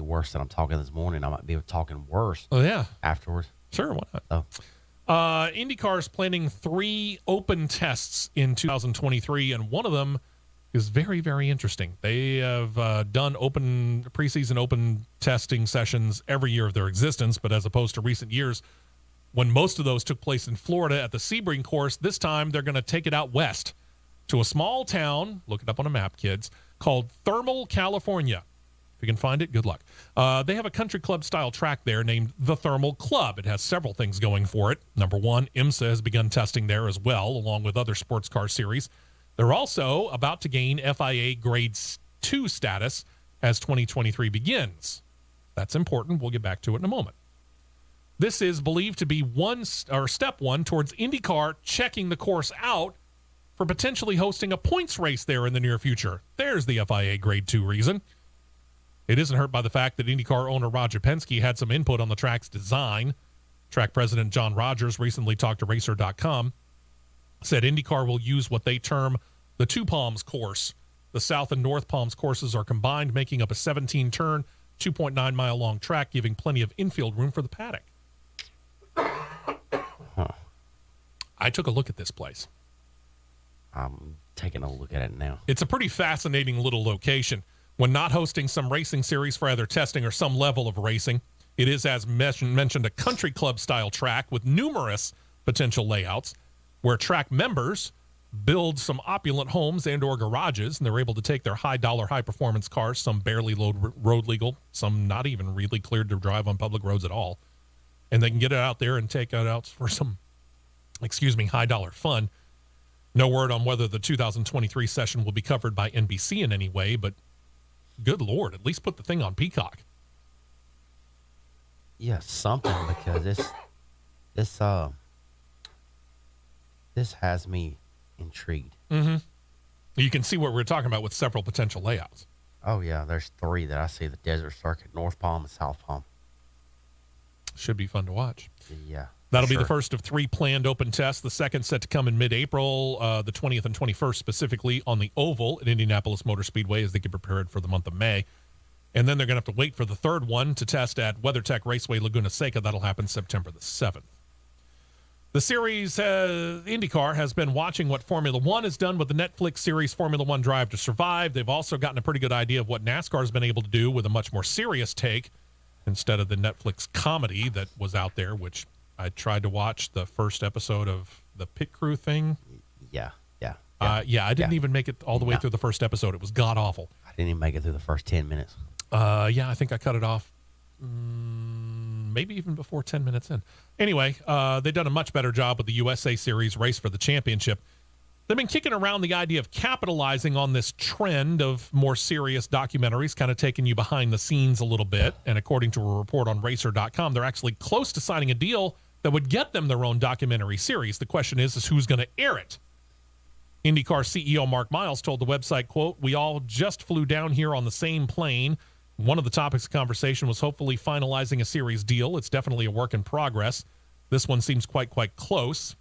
worse than I'm talking this morning. I might be talking worse Oh, yeah. afterwards. Sure, why not? Oh. INDYCAR is planning 3 open tests in 2023, and one of them is very, very interesting. They have done preseason open testing sessions every year of their existence, but as opposed to recent years, when most of those took place in Florida at the Sebring course, this time they're going to take it out west to a small town, look it up on a map, kids, called Thermal, California. If you can find it, good luck. They have a country club-style track there named the Thermal Club. It has several things going for it. Number one, IMSA has begun testing there as well, along with other sports car series. They're also about to gain FIA Grade 2 status as 2023 begins. That's important. We'll get back to it in a moment. This is believed to be step one towards INDYCAR checking the course out for potentially hosting a points race there in the near future. There's the FIA Grade 2 reason. It isn't hurt by the fact that INDYCAR owner Roger Penske had some input on the track's design. Track president John Rogers recently talked to Racer.com, said INDYCAR will use what they term the Two Palms course. The South and North Palms courses are combined, making up a 17-turn, 2.9-mile-long track, giving plenty of infield room for the paddock. I took a look at this place. I'm taking a look at it now. It's a pretty fascinating little location. When not hosting some racing series for either testing or some level of racing, it is, as mentioned, a country club-style track with numerous potential layouts where track members build some opulent homes and or garages, and they're able to take their high-dollar, high-performance cars, some barely road legal, some not even really cleared to drive on public roads at all, and they can get it out there and take it out for some, high-dollar fun. No word on whether the 2023 session will be covered by NBC in any way, but good Lord, at least put the thing on Peacock. Yeah, something, because this This has me intrigued. Mm-hmm. You can see what we're talking about with several potential layouts. Oh, yeah. There's 3 that I see: the Desert Circuit, North Palm, and South Palm. Should be fun to watch. Yeah. That'll be the first of 3 planned open tests. The second set to come in mid-April, the 20th and 21st specifically on the Oval at Indianapolis Motor Speedway as they get prepared for the month of May. And then they're going to have to wait for the third one to test at WeatherTech Raceway Laguna Seca. That'll happen September the 7th. The series, INDYCAR, has been watching what Formula One has done with the Netflix series Formula One Drive to Survive. They've also gotten a pretty good idea of what NASCAR has been able to do with a much more serious take instead of the Netflix comedy that was out there, which I tried to watch the first episode of the pit crew thing. Yeah. I didn't even make it all the way through the first episode. It was god-awful. I didn't even make it through the first 10 minutes. I think I cut it off maybe even before 10 minutes in. Anyway, they've done a much better job with the USA Series Race for the Championship. They've been kicking around the idea of capitalizing on this trend of more serious documentaries, kind of taking you behind the scenes a little bit. And according to a report on Racer.com, they're actually close to signing a deal that would get them their own documentary series. The question is who's going to air it? IndyCar CEO Mark Miles told the website, quote, "We all just flew down here on the same plane. One of the topics of conversation was hopefully finalizing a series deal. It's definitely a work in progress. This one seems quite close.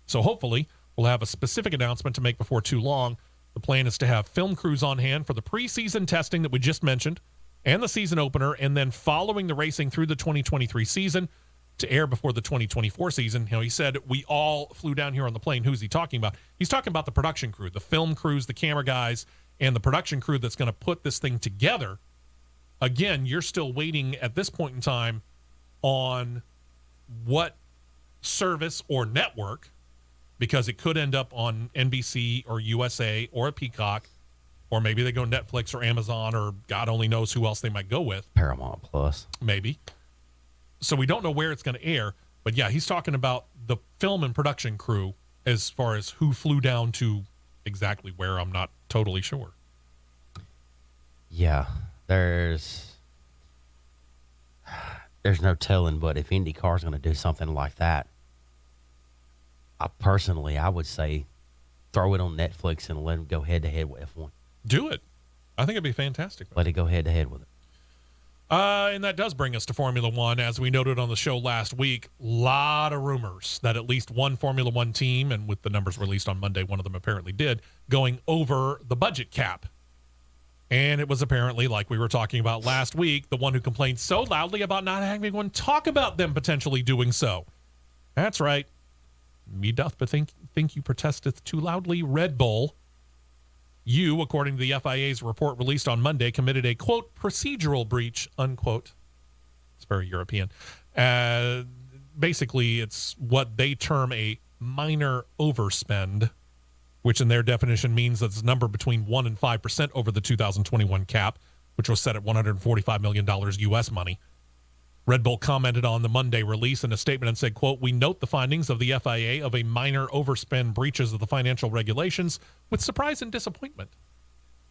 So hopefully we'll have a specific announcement to make before too long. The plan is to have film crews on hand for the preseason testing that we just mentioned and the season opener, and then following the racing through the 2023 season to air before the 2024 season." You know, he said, we all flew down here on the plane. Who's he talking about? He's talking about the production crew, the film crews, the camera guys, and the production crew that's going to put this thing together. Again, you're still waiting at this point in time on what service or network, because it could end up on NBC or USA or a Peacock, or maybe they go Netflix or Amazon, or God only knows who else they might go with. Paramount Plus. Maybe. So we don't know where it's going to air. But yeah, he's talking about the film and production crew as far as who flew down to exactly where. I'm not totally sure. Yeah, there's no telling, but if IndyCar's going to do something like that, I would say throw it on Netflix and let them go head-to-head with F1. Do it. I think it'd be fantastic. Let it go head-to-head with it. And that does bring us to Formula One. As we noted on the show last week, a lot of rumors that at least one Formula One team, and with the numbers released on Monday, one of them apparently did, going over the budget cap. And it was apparently, like we were talking about last week, the one who complained so loudly about not having anyone talk about them potentially doing so. That's right. Me doth but think you protesteth too loudly, Red Bull. You, according to the FIA's report released on Monday, committed a, quote, procedural breach, unquote. It's very European. Basically, it's what they term a minor overspend, which in their definition means that it's a number between 1% and 5% over the 2021 cap, which was set at $145 million U.S. money. Red Bull commented on the Monday release in a statement and said, quote, "We note the findings of the FIA of a minor overspend breaches of the financial regulations with surprise and disappointment.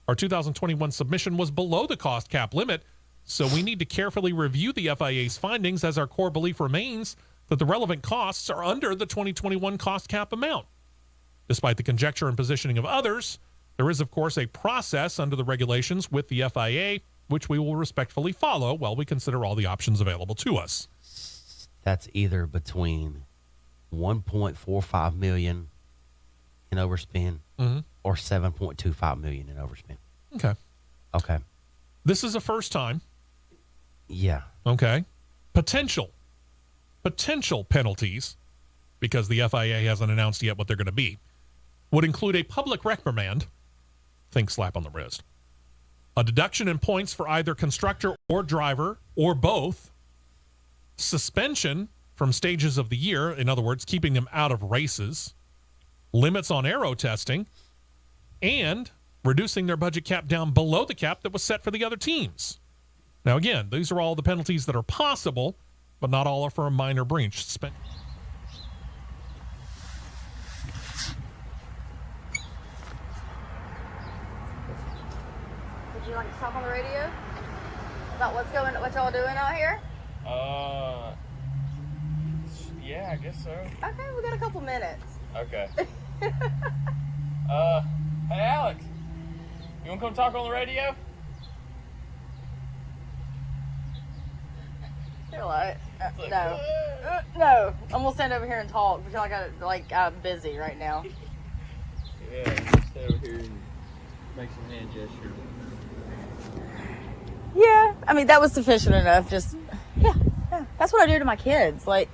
Our 2021 submission was below the cost cap limit, so we need to carefully review the FIA's findings, as our core belief remains that the relevant costs are under the 2021 cost cap amount. Despite the conjecture and positioning of others, there is, of course, a process under the regulations with the FIA, which we will respectfully follow while we consider all the options available to us." That's either between $1.45 million in overspend or $7.25 million in overspend. Okay. This is a first time. Yeah. Okay. Potential penalties, because the FIA hasn't announced yet what they're going to be, would include a public reprimand, think slap on the wrist, a deduction in points for either constructor or driver or both, suspension from stages of the year, in other words, keeping them out of races, limits on aero testing, and reducing their budget cap down below the cap that was set for the other teams. Now, again, these are all the penalties that are possible, but not all are for a minor breach. Would you like to talk on the radio about what y'all doing out here? Yeah, I guess so. Okay, we got a couple minutes. Okay. Hey, Alex. You want to come talk on the radio? You're like, no. No. I'm going to stand over here and talk. I'm busy right now. Yeah, stay over here and make some hand gestures. Yeah. I mean, that was sufficient enough. Just, yeah. That's what I do to my kids. But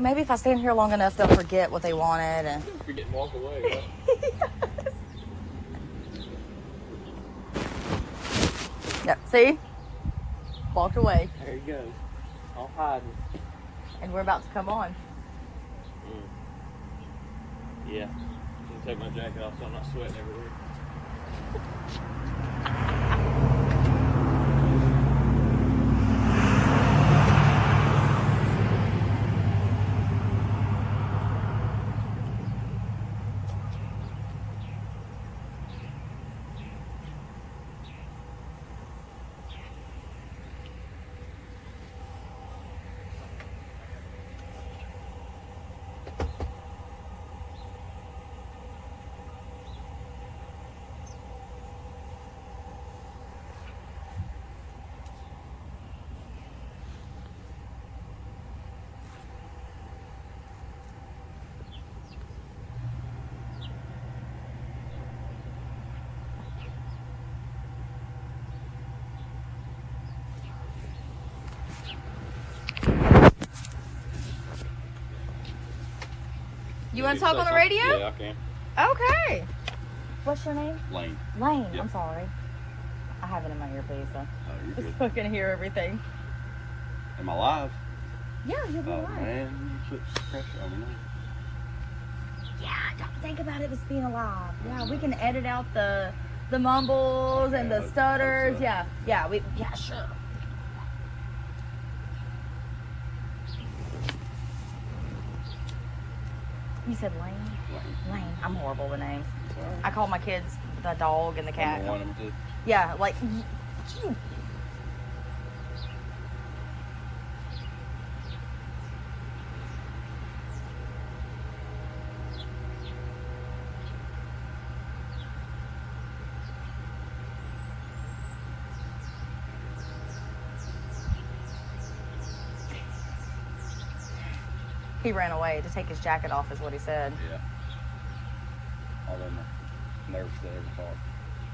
maybe if I stand here long enough, they'll forget what they wanted. And Forget and walk away, right? Yep, see? Walked away. There you go. I'll hide. And we're about to come on. Yeah. I'm gonna take my jacket off so I'm not sweating everywhere. You want to talk on the radio? Yeah, I can. Okay. What's your name? Lane. Lane. Yep. I'm sorry. I have it in my earpiece, so Oh, you're I can hear everything. Am I live? Yeah, you'll be Oh, right. man. You put pressure on me now. Yeah, don't think about it as being alive. Yeah, we can edit out the mumbles and the stutters. Yeah, sure. You said Lane? Lane. I'm horrible with names. I call my kids the dog and the cat. I want them to. Yeah, he ran away to take his jacket off, is what he said. Yeah. All them are nervous to ever talk.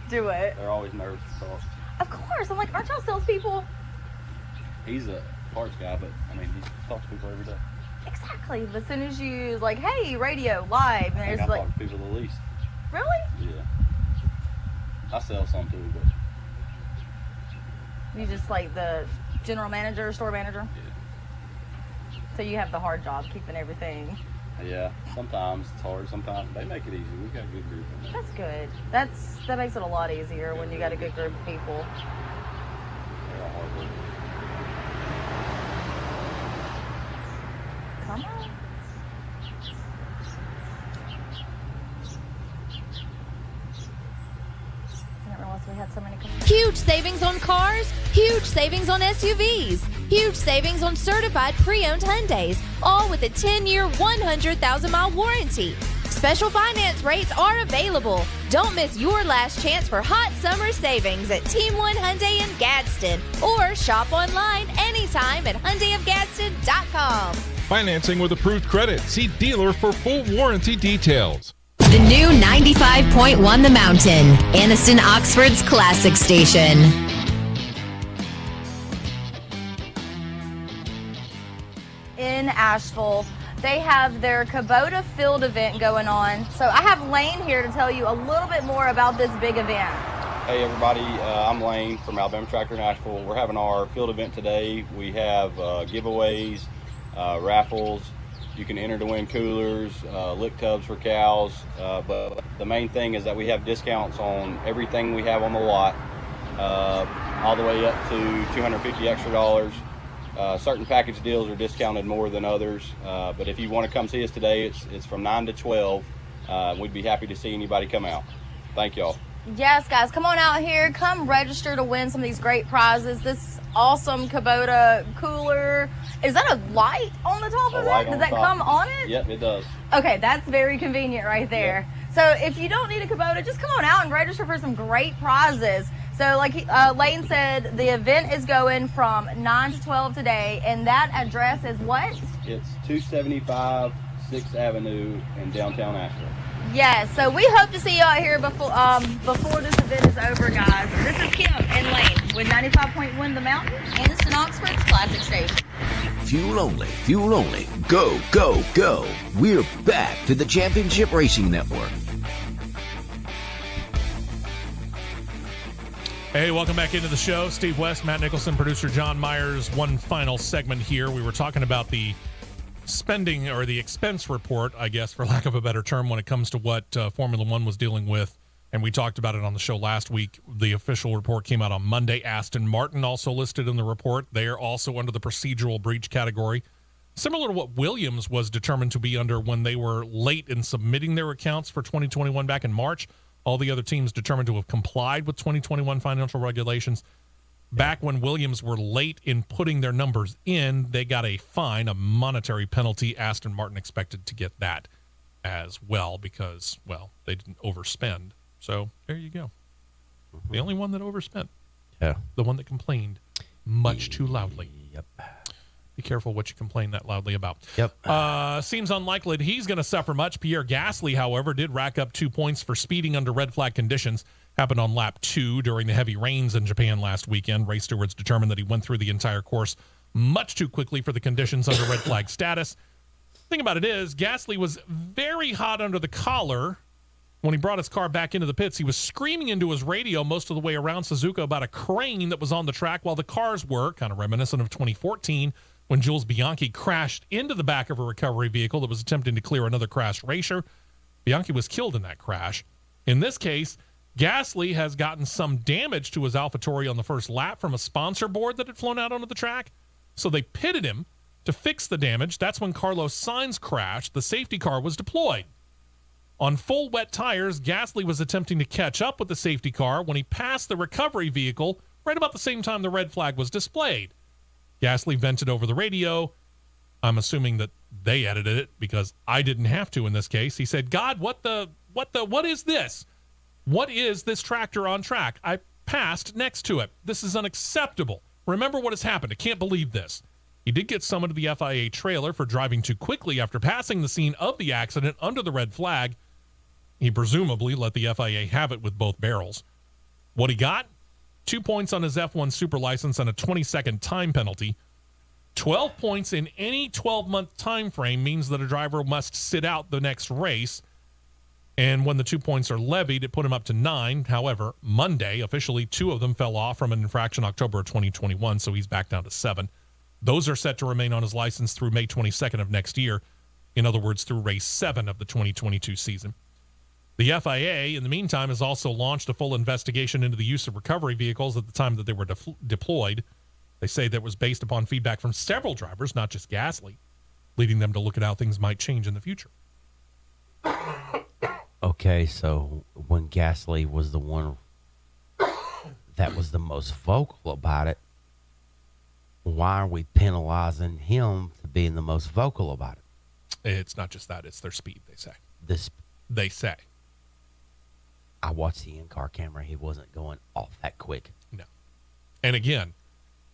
Do it. They're always nervous to talk. Of course. I'm like, aren't y'all salespeople? He's a parts guy, but I mean, he talks to people every day. Exactly. But as soon as you like, hey, radio, live, and I there's like, talk to people the least. really? Yeah. I sell some too, but You just like the general manager, store manager? yeah. So you have the hard job keeping everything. Yeah. Sometimes it's hard. Sometimes they make it easy. We've got a good group in there. That's good. That makes it a lot easier when you got a good group of people. They're all hard work. Come on. I didn't realize we had so many. Huge savings on cars, huge savings on SUVs, huge savings on certified pre-owned Hyundais, all with a 10-year, 100,000-mile warranty. Special finance rates are available. Don't miss your last chance for hot summer savings at Team One Hyundai in Gadsden, or shop online anytime at HyundaiofGadsden.com. Financing with approved credit. See dealer for full warranty details. The new 95.1 The Mountain, Anniston Oxford's classic station. In Asheville, they have their Kubota Field event going on. So I have Lane here to tell you a little bit more about this big event. Hey everybody, I'm Lane from Alabama Tractor in Asheville. We're having our field event today. We have giveaways, raffles. You can enter to win coolers, lick tubs for cows, but the main thing is that we have discounts on everything we have on the lot, all the way up to $250 extra. Certain package deals are discounted more than others, but if you want to come see us today, it's from 9 to 12. We'd be happy to see anybody come out. Thank y'all. Yes, guys, come on out here. Come register to win some of these great prizes. This awesome Kubota cooler. Is that a light on the top of it? Does that come on it? Yep, it does. Okay, that's very convenient right there. Yep. So if you don't need a Kubota, just come on out and register for some great prizes. So like Lane said, the event is going from 9 to 12 today, and that address is what? It's 275 6th Avenue in downtown Asheville. Yes, so we hope to see you out here before this event is over, guys. This is Kim and Lane with 95.1 The Mountain, Anderson Oxford's Classic Station. Fuel only, go, go, go. We're back to the Championship Racing Network. Hey, welcome back into the show. Steve West, Matt Nicholson, producer John Myers. One final segment here. We were talking about the spending or the expense report, I guess, for lack of a better term, when it comes to what Formula One was dealing with. And we talked about it on the show last week. The official report came out on Monday. Aston Martin also listed in the report. They are also under the procedural breach category, similar to what Williams was determined to be under when they were late in submitting their accounts for 2021 back in March. All the other teams determined to have complied with 2021 financial regulations. Back when Williams were late in putting their numbers in, they got a fine, a monetary penalty. Aston Martin expected to get that as well because, well, they didn't overspend. So there you go. The only one that overspent. Yeah. The one that complained much too loudly. Yep. Be careful what you complain that loudly about. Yep. Seems unlikely that he's going to suffer much. Pierre Gasly, however, did rack up 2 points for speeding under red flag conditions. Happened on lap 2 during the heavy rains in Japan last weekend. Race stewards determined that he went through the entire course much too quickly for the conditions under red flag status. Thing about it is, Gasly was very hot under the collar when he brought his car back into the pits. He was screaming into his radio most of the way around Suzuka about a crane that was on the track while the cars were, kind of reminiscent of 2014, when Jules Bianchi crashed into the back of a recovery vehicle that was attempting to clear another crashed racer. Bianchi was killed in that crash. In this case, Gasly has gotten some damage to his AlphaTauri on the first lap from a sponsor board that had flown out onto the track. So they pitted him to fix the damage. That's when Carlos Sainz crashed. The safety car was deployed. On full wet tires, Gasly was attempting to catch up with the safety car when he passed the recovery vehicle right about the same time the red flag was displayed. Gasly vented over the radio. I'm assuming that they edited it because I didn't have to in this case. He said, "God, what is this? What is this tractor on track? I passed next to it. This is unacceptable. Remember what has happened. I can't believe this." He did get summoned to the FIA trailer for driving too quickly after passing the scene of the accident under the red flag. He presumably let the FIA have it with both barrels. What he got? 2 points on his F1 super license and a 20-second time penalty. 12 points in any 12-month time frame means that a driver must sit out the next race. And when the 2 points are levied, it put him up to 9. However, Monday, officially 2 of them fell off from an infraction October of 2021, so he's back down to 7. Those are set to remain on his license through May 22nd of next year. In other words, through race 7 of the 2022 season. The FIA, in the meantime, has also launched a full investigation into the use of recovery vehicles at the time that they were deployed. They say that was based upon feedback from several drivers, not just Gasly, leading them to look at how things might change in the future. Okay, so when Gasly was the one that was the most vocal about it, why are we penalizing him for being the most vocal about it? It's not just that. It's their speed, they say. They say. I watched the in-car camera. He wasn't going off that quick. No. And again,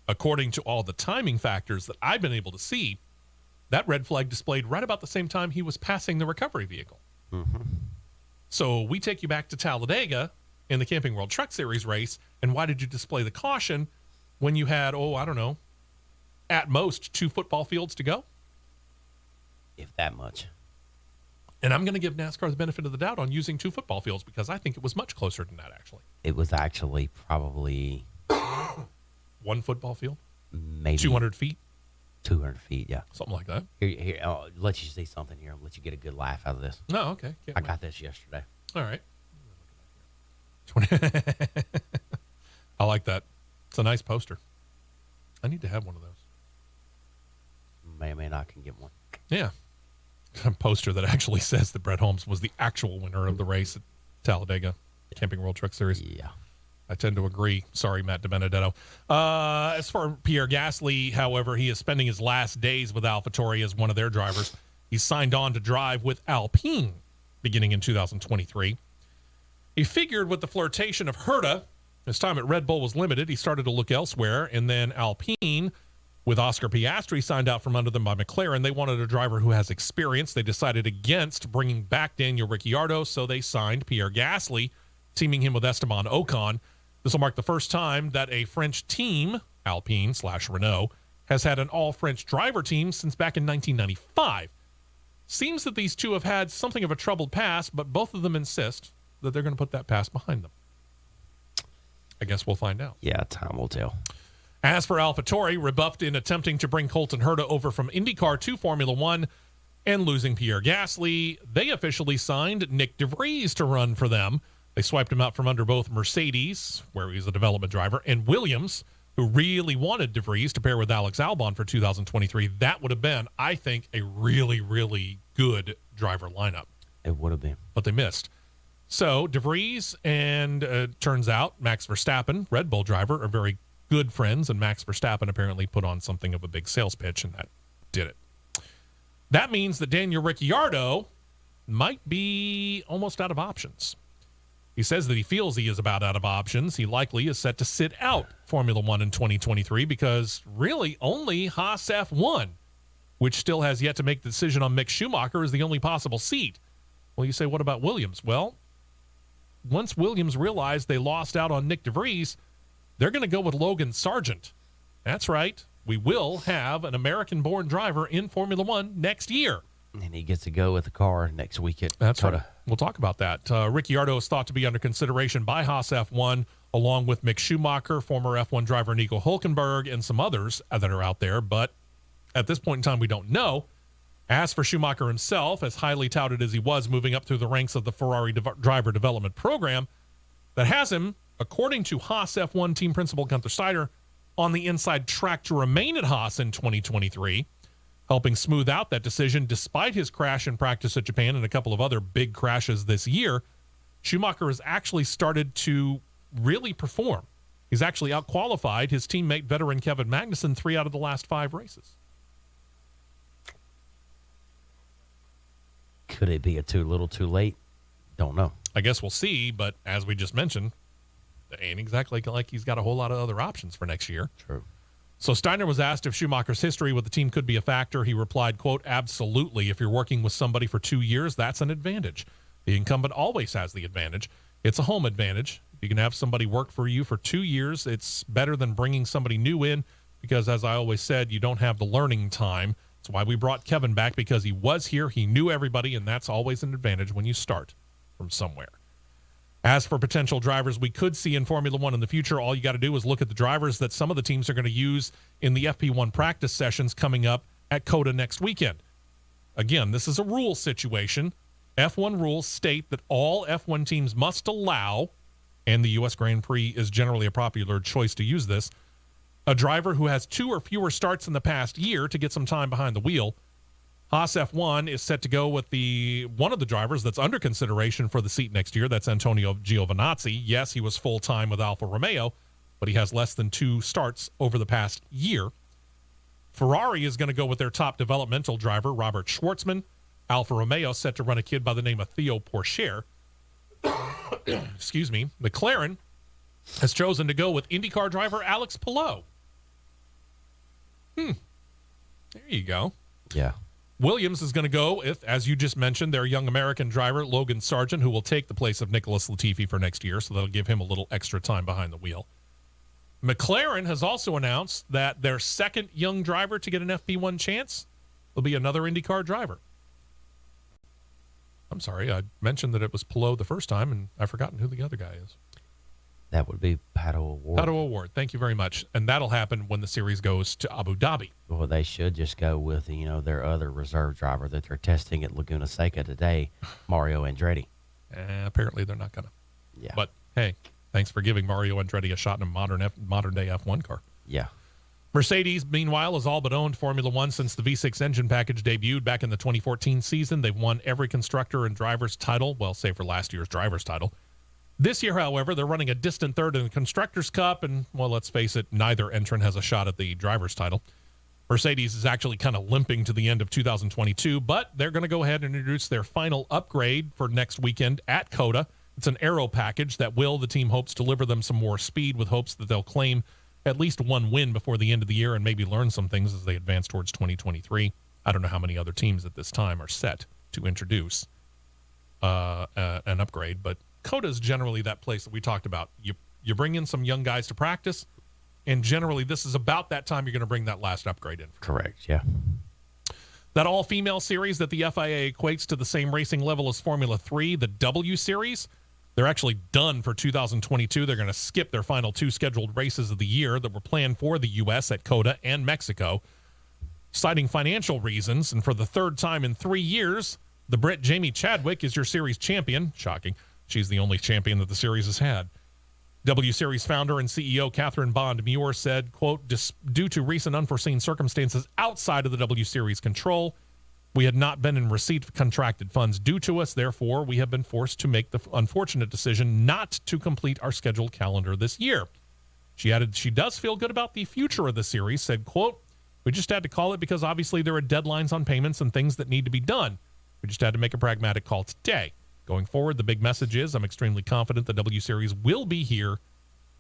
according to all the timing factors that I've been able to see, that red flag displayed right about the same time he was passing the recovery vehicle. Mm-hmm. So we take you back to Talladega in the Camping World Truck Series race, and why did you display the caution when you had, at most 2 football fields to go? If that much. And I'm going to give NASCAR the benefit of the doubt on using 2 football fields because I think it was much closer than that, actually. It was actually probably 1 football field? Maybe 200 feet? 200 feet, yeah. Something like that. Here, I'll let you see something here. I'll let you get a good laugh out of this. Oh, okay. I got this yesterday. All right. I like that. It's a nice poster. I need to have one of those. May or may not can get one. Yeah. A poster that actually says that Brett Holmes was the actual winner of the race at Talladega Camping World Truck Series. Yeah. I tend to agree. Sorry, Matt DiBenedetto. As for Pierre Gasly, however, he is spending his last days with AlphaTauri as one of their drivers. He signed on to drive with Alpine beginning in 2023. He figured with the flirtation of Herta, his time at Red Bull was limited. He started to look elsewhere, and then Alpine, with Oscar Piastri signed out from under them by McLaren, they wanted a driver who has experience. They decided against bringing back Daniel Ricciardo, so they signed Pierre Gasly, teaming him with Esteban Ocon. This will mark the first time that a French team, Alpine/Renault, has had an all-French driver team since back in 1995. Seems that these two have had something of a troubled past, but both of them insist that they're going to put that past behind them. I guess we'll find out. Yeah, time will tell. As for AlphaTauri, rebuffed in attempting to bring Colton Herta over from INDYCAR to Formula One and losing Pierre Gasly, they officially signed Nick De Vries to run for them. They swiped him out from under both Mercedes, where he's a development driver, and Williams, who really wanted De Vries to pair with Alex Albon for 2023. That would have been, I think, a really, really good driver lineup. It would have been. But they missed. So De Vries and, turns out, Max Verstappen, Red Bull driver, are very good friends, and Max Verstappen apparently put on something of a big sales pitch, and that did it. That means that Daniel Ricciardo might be almost out of options. He says that he feels he is about out of options. He likely is set to sit out Formula One in 2023 because really only Haas F1, which still has yet to make the decision on Mick Schumacher, is the only possible seat. Well, you say, what about Williams? Well, once Williams realized they lost out on Nick De Vries, they're going to go with Logan Sargent. That's right. We will have an American-born driver in Formula One next year. And he gets to go with the car next weekend. That's right. We'll talk about that. Ricciardo is thought to be under consideration by Haas F1, along with Mick Schumacher, former F1 driver Nico Hülkenberg, and some others that are out there. But at this point in time, we don't know. As for Schumacher himself, as highly touted as he was moving up through the ranks of the Ferrari driver development program, that has him, according to Haas F1 team principal Gunther Steiner, on the inside track to remain at Haas in 2023, helping smooth out that decision despite his crash in practice at Japan and a couple of other big crashes this year. Schumacher has actually started to really perform. He's actually outqualified his teammate veteran Kevin Magnussen 3 out of the last 5 races. Could it be too little too late? Don't know. I guess we'll see, but as we just mentioned, it ain't exactly like he's got a whole lot of other options for next year. True. So Steiner was asked if Schumacher's history with the team could be a factor. He replied, quote, absolutely. If you're working with somebody for 2 years, that's an advantage. The incumbent always has the advantage. It's a home advantage. If you can have somebody work for you for 2 years, it's better than bringing somebody new in because, as I always said, you don't have the learning time. That's why we brought Kevin back, because he was here, he knew everybody, and that's always an advantage when you start from somewhere. As for potential drivers we could see in Formula One in the future, all you got to do is look at the drivers that some of the teams are going to use in the FP1 practice sessions coming up at COTA next weekend. Again, this is a rule situation. F1 rules state that all F1 teams must allow, and the U.S. Grand Prix is generally a popular choice to use this, a driver who has 2 or fewer starts in the past year to get some time behind the wheel. Haas F1 is set to go with one of the drivers that's under consideration for the seat next year. That's Antonio Giovinazzi. Yes, he was full-time with Alfa Romeo, but he has less than 2 starts over the past year. Ferrari is going to go with their top developmental driver, Robert Schwartzman. Alfa Romeo set to run a kid by the name of Theo Pourchaire. Excuse me. McLaren has chosen to go with IndyCar driver Alex Palou. There you go. Yeah. Williams is going to go with, as you just mentioned, their young American driver, Logan Sargent, who will take the place of Nicholas Latifi for next year, so that'll give him a little extra time behind the wheel. McLaren has also announced that their second young driver to get an FP1 chance will be another IndyCar driver. I'm sorry, I mentioned that it was Palou the first time, and I've forgotten who the other guy is. That would be Pato O'Ward. Pato O'Ward, thank you very much. And that'll happen when the series goes to Abu Dhabi. Well, they should just go with, their other reserve driver that they're testing at Laguna Seca today, Mario Andretti. Apparently they're not going to. Yeah. But, hey, thanks for giving Mario Andretti a shot in a modern-day F1 car. Yeah. Mercedes, meanwhile, has all but owned Formula One since the V6 engine package debuted back in the 2014 season. They've won every constructor and driver's title, well, save for last year's driver's title. This year, however, they're running a distant third in the Constructors' Cup, and, well, let's face it, neither entrant has a shot at the driver's title. Mercedes is actually kind of limping to the end of 2022, but they're going to go ahead and introduce their final upgrade for next weekend at COTA. It's an aero package that will, the team hopes, deliver them some more speed with hopes that they'll claim at least one win before the end of the year and maybe learn some things as they advance towards 2023. I don't know how many other teams at this time are set to introduce an upgrade, but COTA is generally that place that we talked about. You bring in some young guys to practice, and generally this is about that time you're going to bring that last upgrade in. Correct, yeah. That all-female series that the FIA equates to the same racing level as Formula 3, the W Series, they're actually done for 2022. They're going to skip their final 2 scheduled races of the year that were planned for the U.S. at COTA and Mexico, citing financial reasons. And for the third time in 3 years, the Brit Jamie Chadwick is your series champion. Shocking. She's the only champion that the series has had. W Series founder and CEO Catherine Bond-Muir said, quote, due to recent unforeseen circumstances outside of the W Series control, we had not been in receipt of contracted funds due to us. Therefore, we have been forced to make the unfortunate decision not to complete our scheduled calendar this year. She added she does feel good about the future of the series, said, quote, we just had to call it because obviously there are deadlines on payments and things that need to be done. We just had to make a pragmatic call today. Going forward, the big message is I'm extremely confident the W Series will be here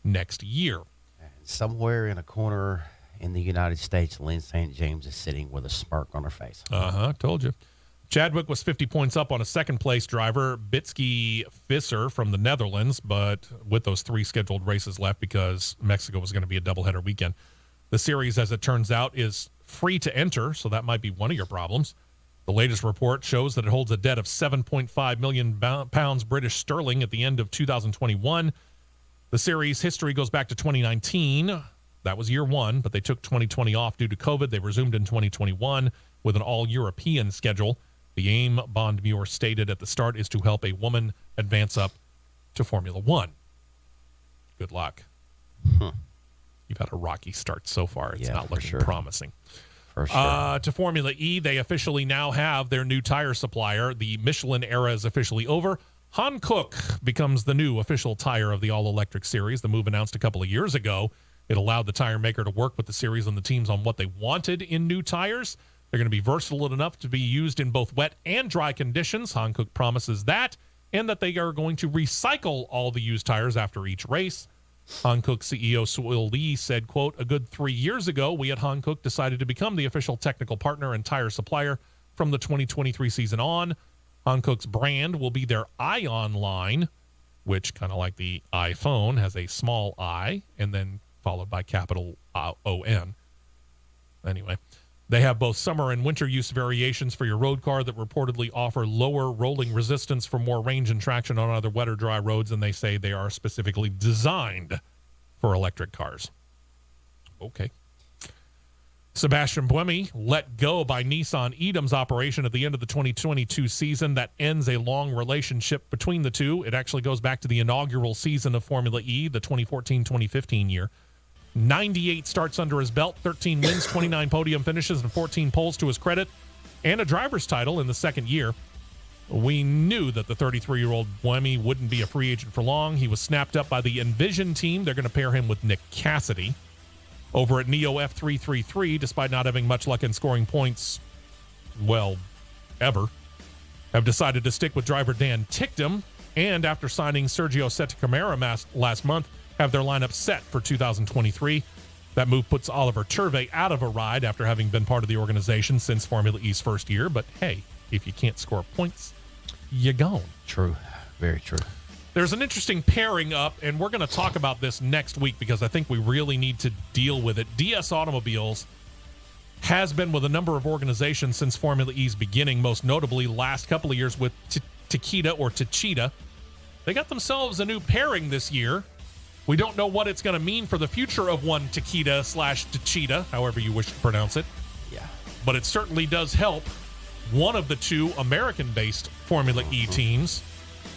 next year. And somewhere in a corner in the United States, Lynn St. James is sitting with a smirk on her face. Told you. Chadwick was 50 points up on a second-place driver, Bitsky Visser from the Netherlands, but with those 3 scheduled races left because Mexico was going to be a doubleheader weekend. The series, as it turns out, is free to enter, so that might be one of your problems. The latest report shows that it holds a debt of £7.5 million British sterling at the end of 2021. The series history goes back to 2019. That was year 1, but they took 2020 off due to COVID. They resumed in 2021 with an all-European schedule. The aim, Bond-Muir stated at the start, is to help a woman advance up to Formula 1. Good luck. You've had a rocky start so far. It's not looking promising. To Formula E, they officially now have their new tire supplier. The Michelin era is officially over. Hankook becomes the new official tire of the all-electric series. The move announced a couple of years ago. It allowed the tire maker to work with the series and the teams on what they wanted in new tires. They're going to be versatile enough to be used in both wet and dry conditions. Hankook promises that, and that they are going to recycle all the used tires after each race. Hankook CEO Suil Lee said, quote, a good 3 years ago, we at Hankook decided to become the official technical partner and tire supplier from the 2023 season on. Hankook's brand will be their Ion line, which, kind of like the iPhone, has a small I and then followed by capital O-N. Anyway, they have both summer and winter use variations for your road car that reportedly offer lower rolling resistance for more range and traction on either wet or dry roads, and they say they are specifically designed for electric cars. Okay. Sebastian Buemi let go by Nissan Edam's operation at the end of the 2022 season. That ends a long relationship between the two. It actually goes back to the inaugural season of Formula E, the 2014-2015 year. 98 starts under his belt, 13 wins, 29 podium finishes, and 14 poles to his credit, and a driver's title in the second year. We knew that the 33-year-old Buemi wouldn't be a free agent for long. He was snapped up by the Envision team. They're going to pair him with Nick Cassidy. Over at Neo F333, despite not having much luck in scoring points, well, ever, have decided to stick with driver Dan Ticktum, and after signing Sergio Sette-Camara last month, have their lineup set for 2023. That move puts Oliver Turvey out of a ride after having been part of the organization since Formula E's first year. But hey, if you can't score points, you're gone. True. Very true. There's an interesting pairing up, and we're going to talk about this next week because I think we really need to deal with it. DS Automobiles has been with a number of organizations since Formula E's beginning, most notably last couple of years with Techeetah. They got themselves a new pairing this year. We don't know what it's going to mean for the future of one Techeetah, however you wish to pronounce it. Yeah. But it certainly does help one of the two American-based Formula E teams.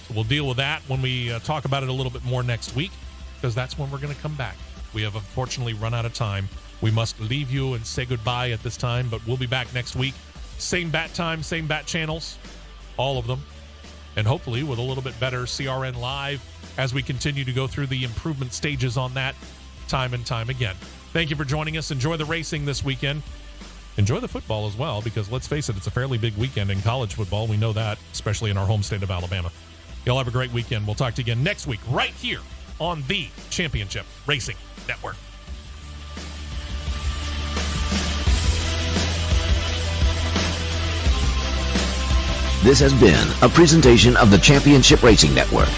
So we'll deal with that when we talk about it a little bit more next week, because that's when we're going to come back. We have unfortunately run out of time. We must leave you and say goodbye at this time, but we'll be back next week. Same bat time, same bat channels, all of them. And hopefully with a little bit better CRN Live as we continue to go through the improvement stages on that time and time again. Thank you for joining us. Enjoy the racing this weekend. Enjoy the football as well, because let's face it, it's a fairly big weekend in college football. We know that, especially in our home state of Alabama. Y'all have a great weekend. We'll talk to you again next week right here on the Championship Racing Network. This has been a presentation of the Championship Racing Network.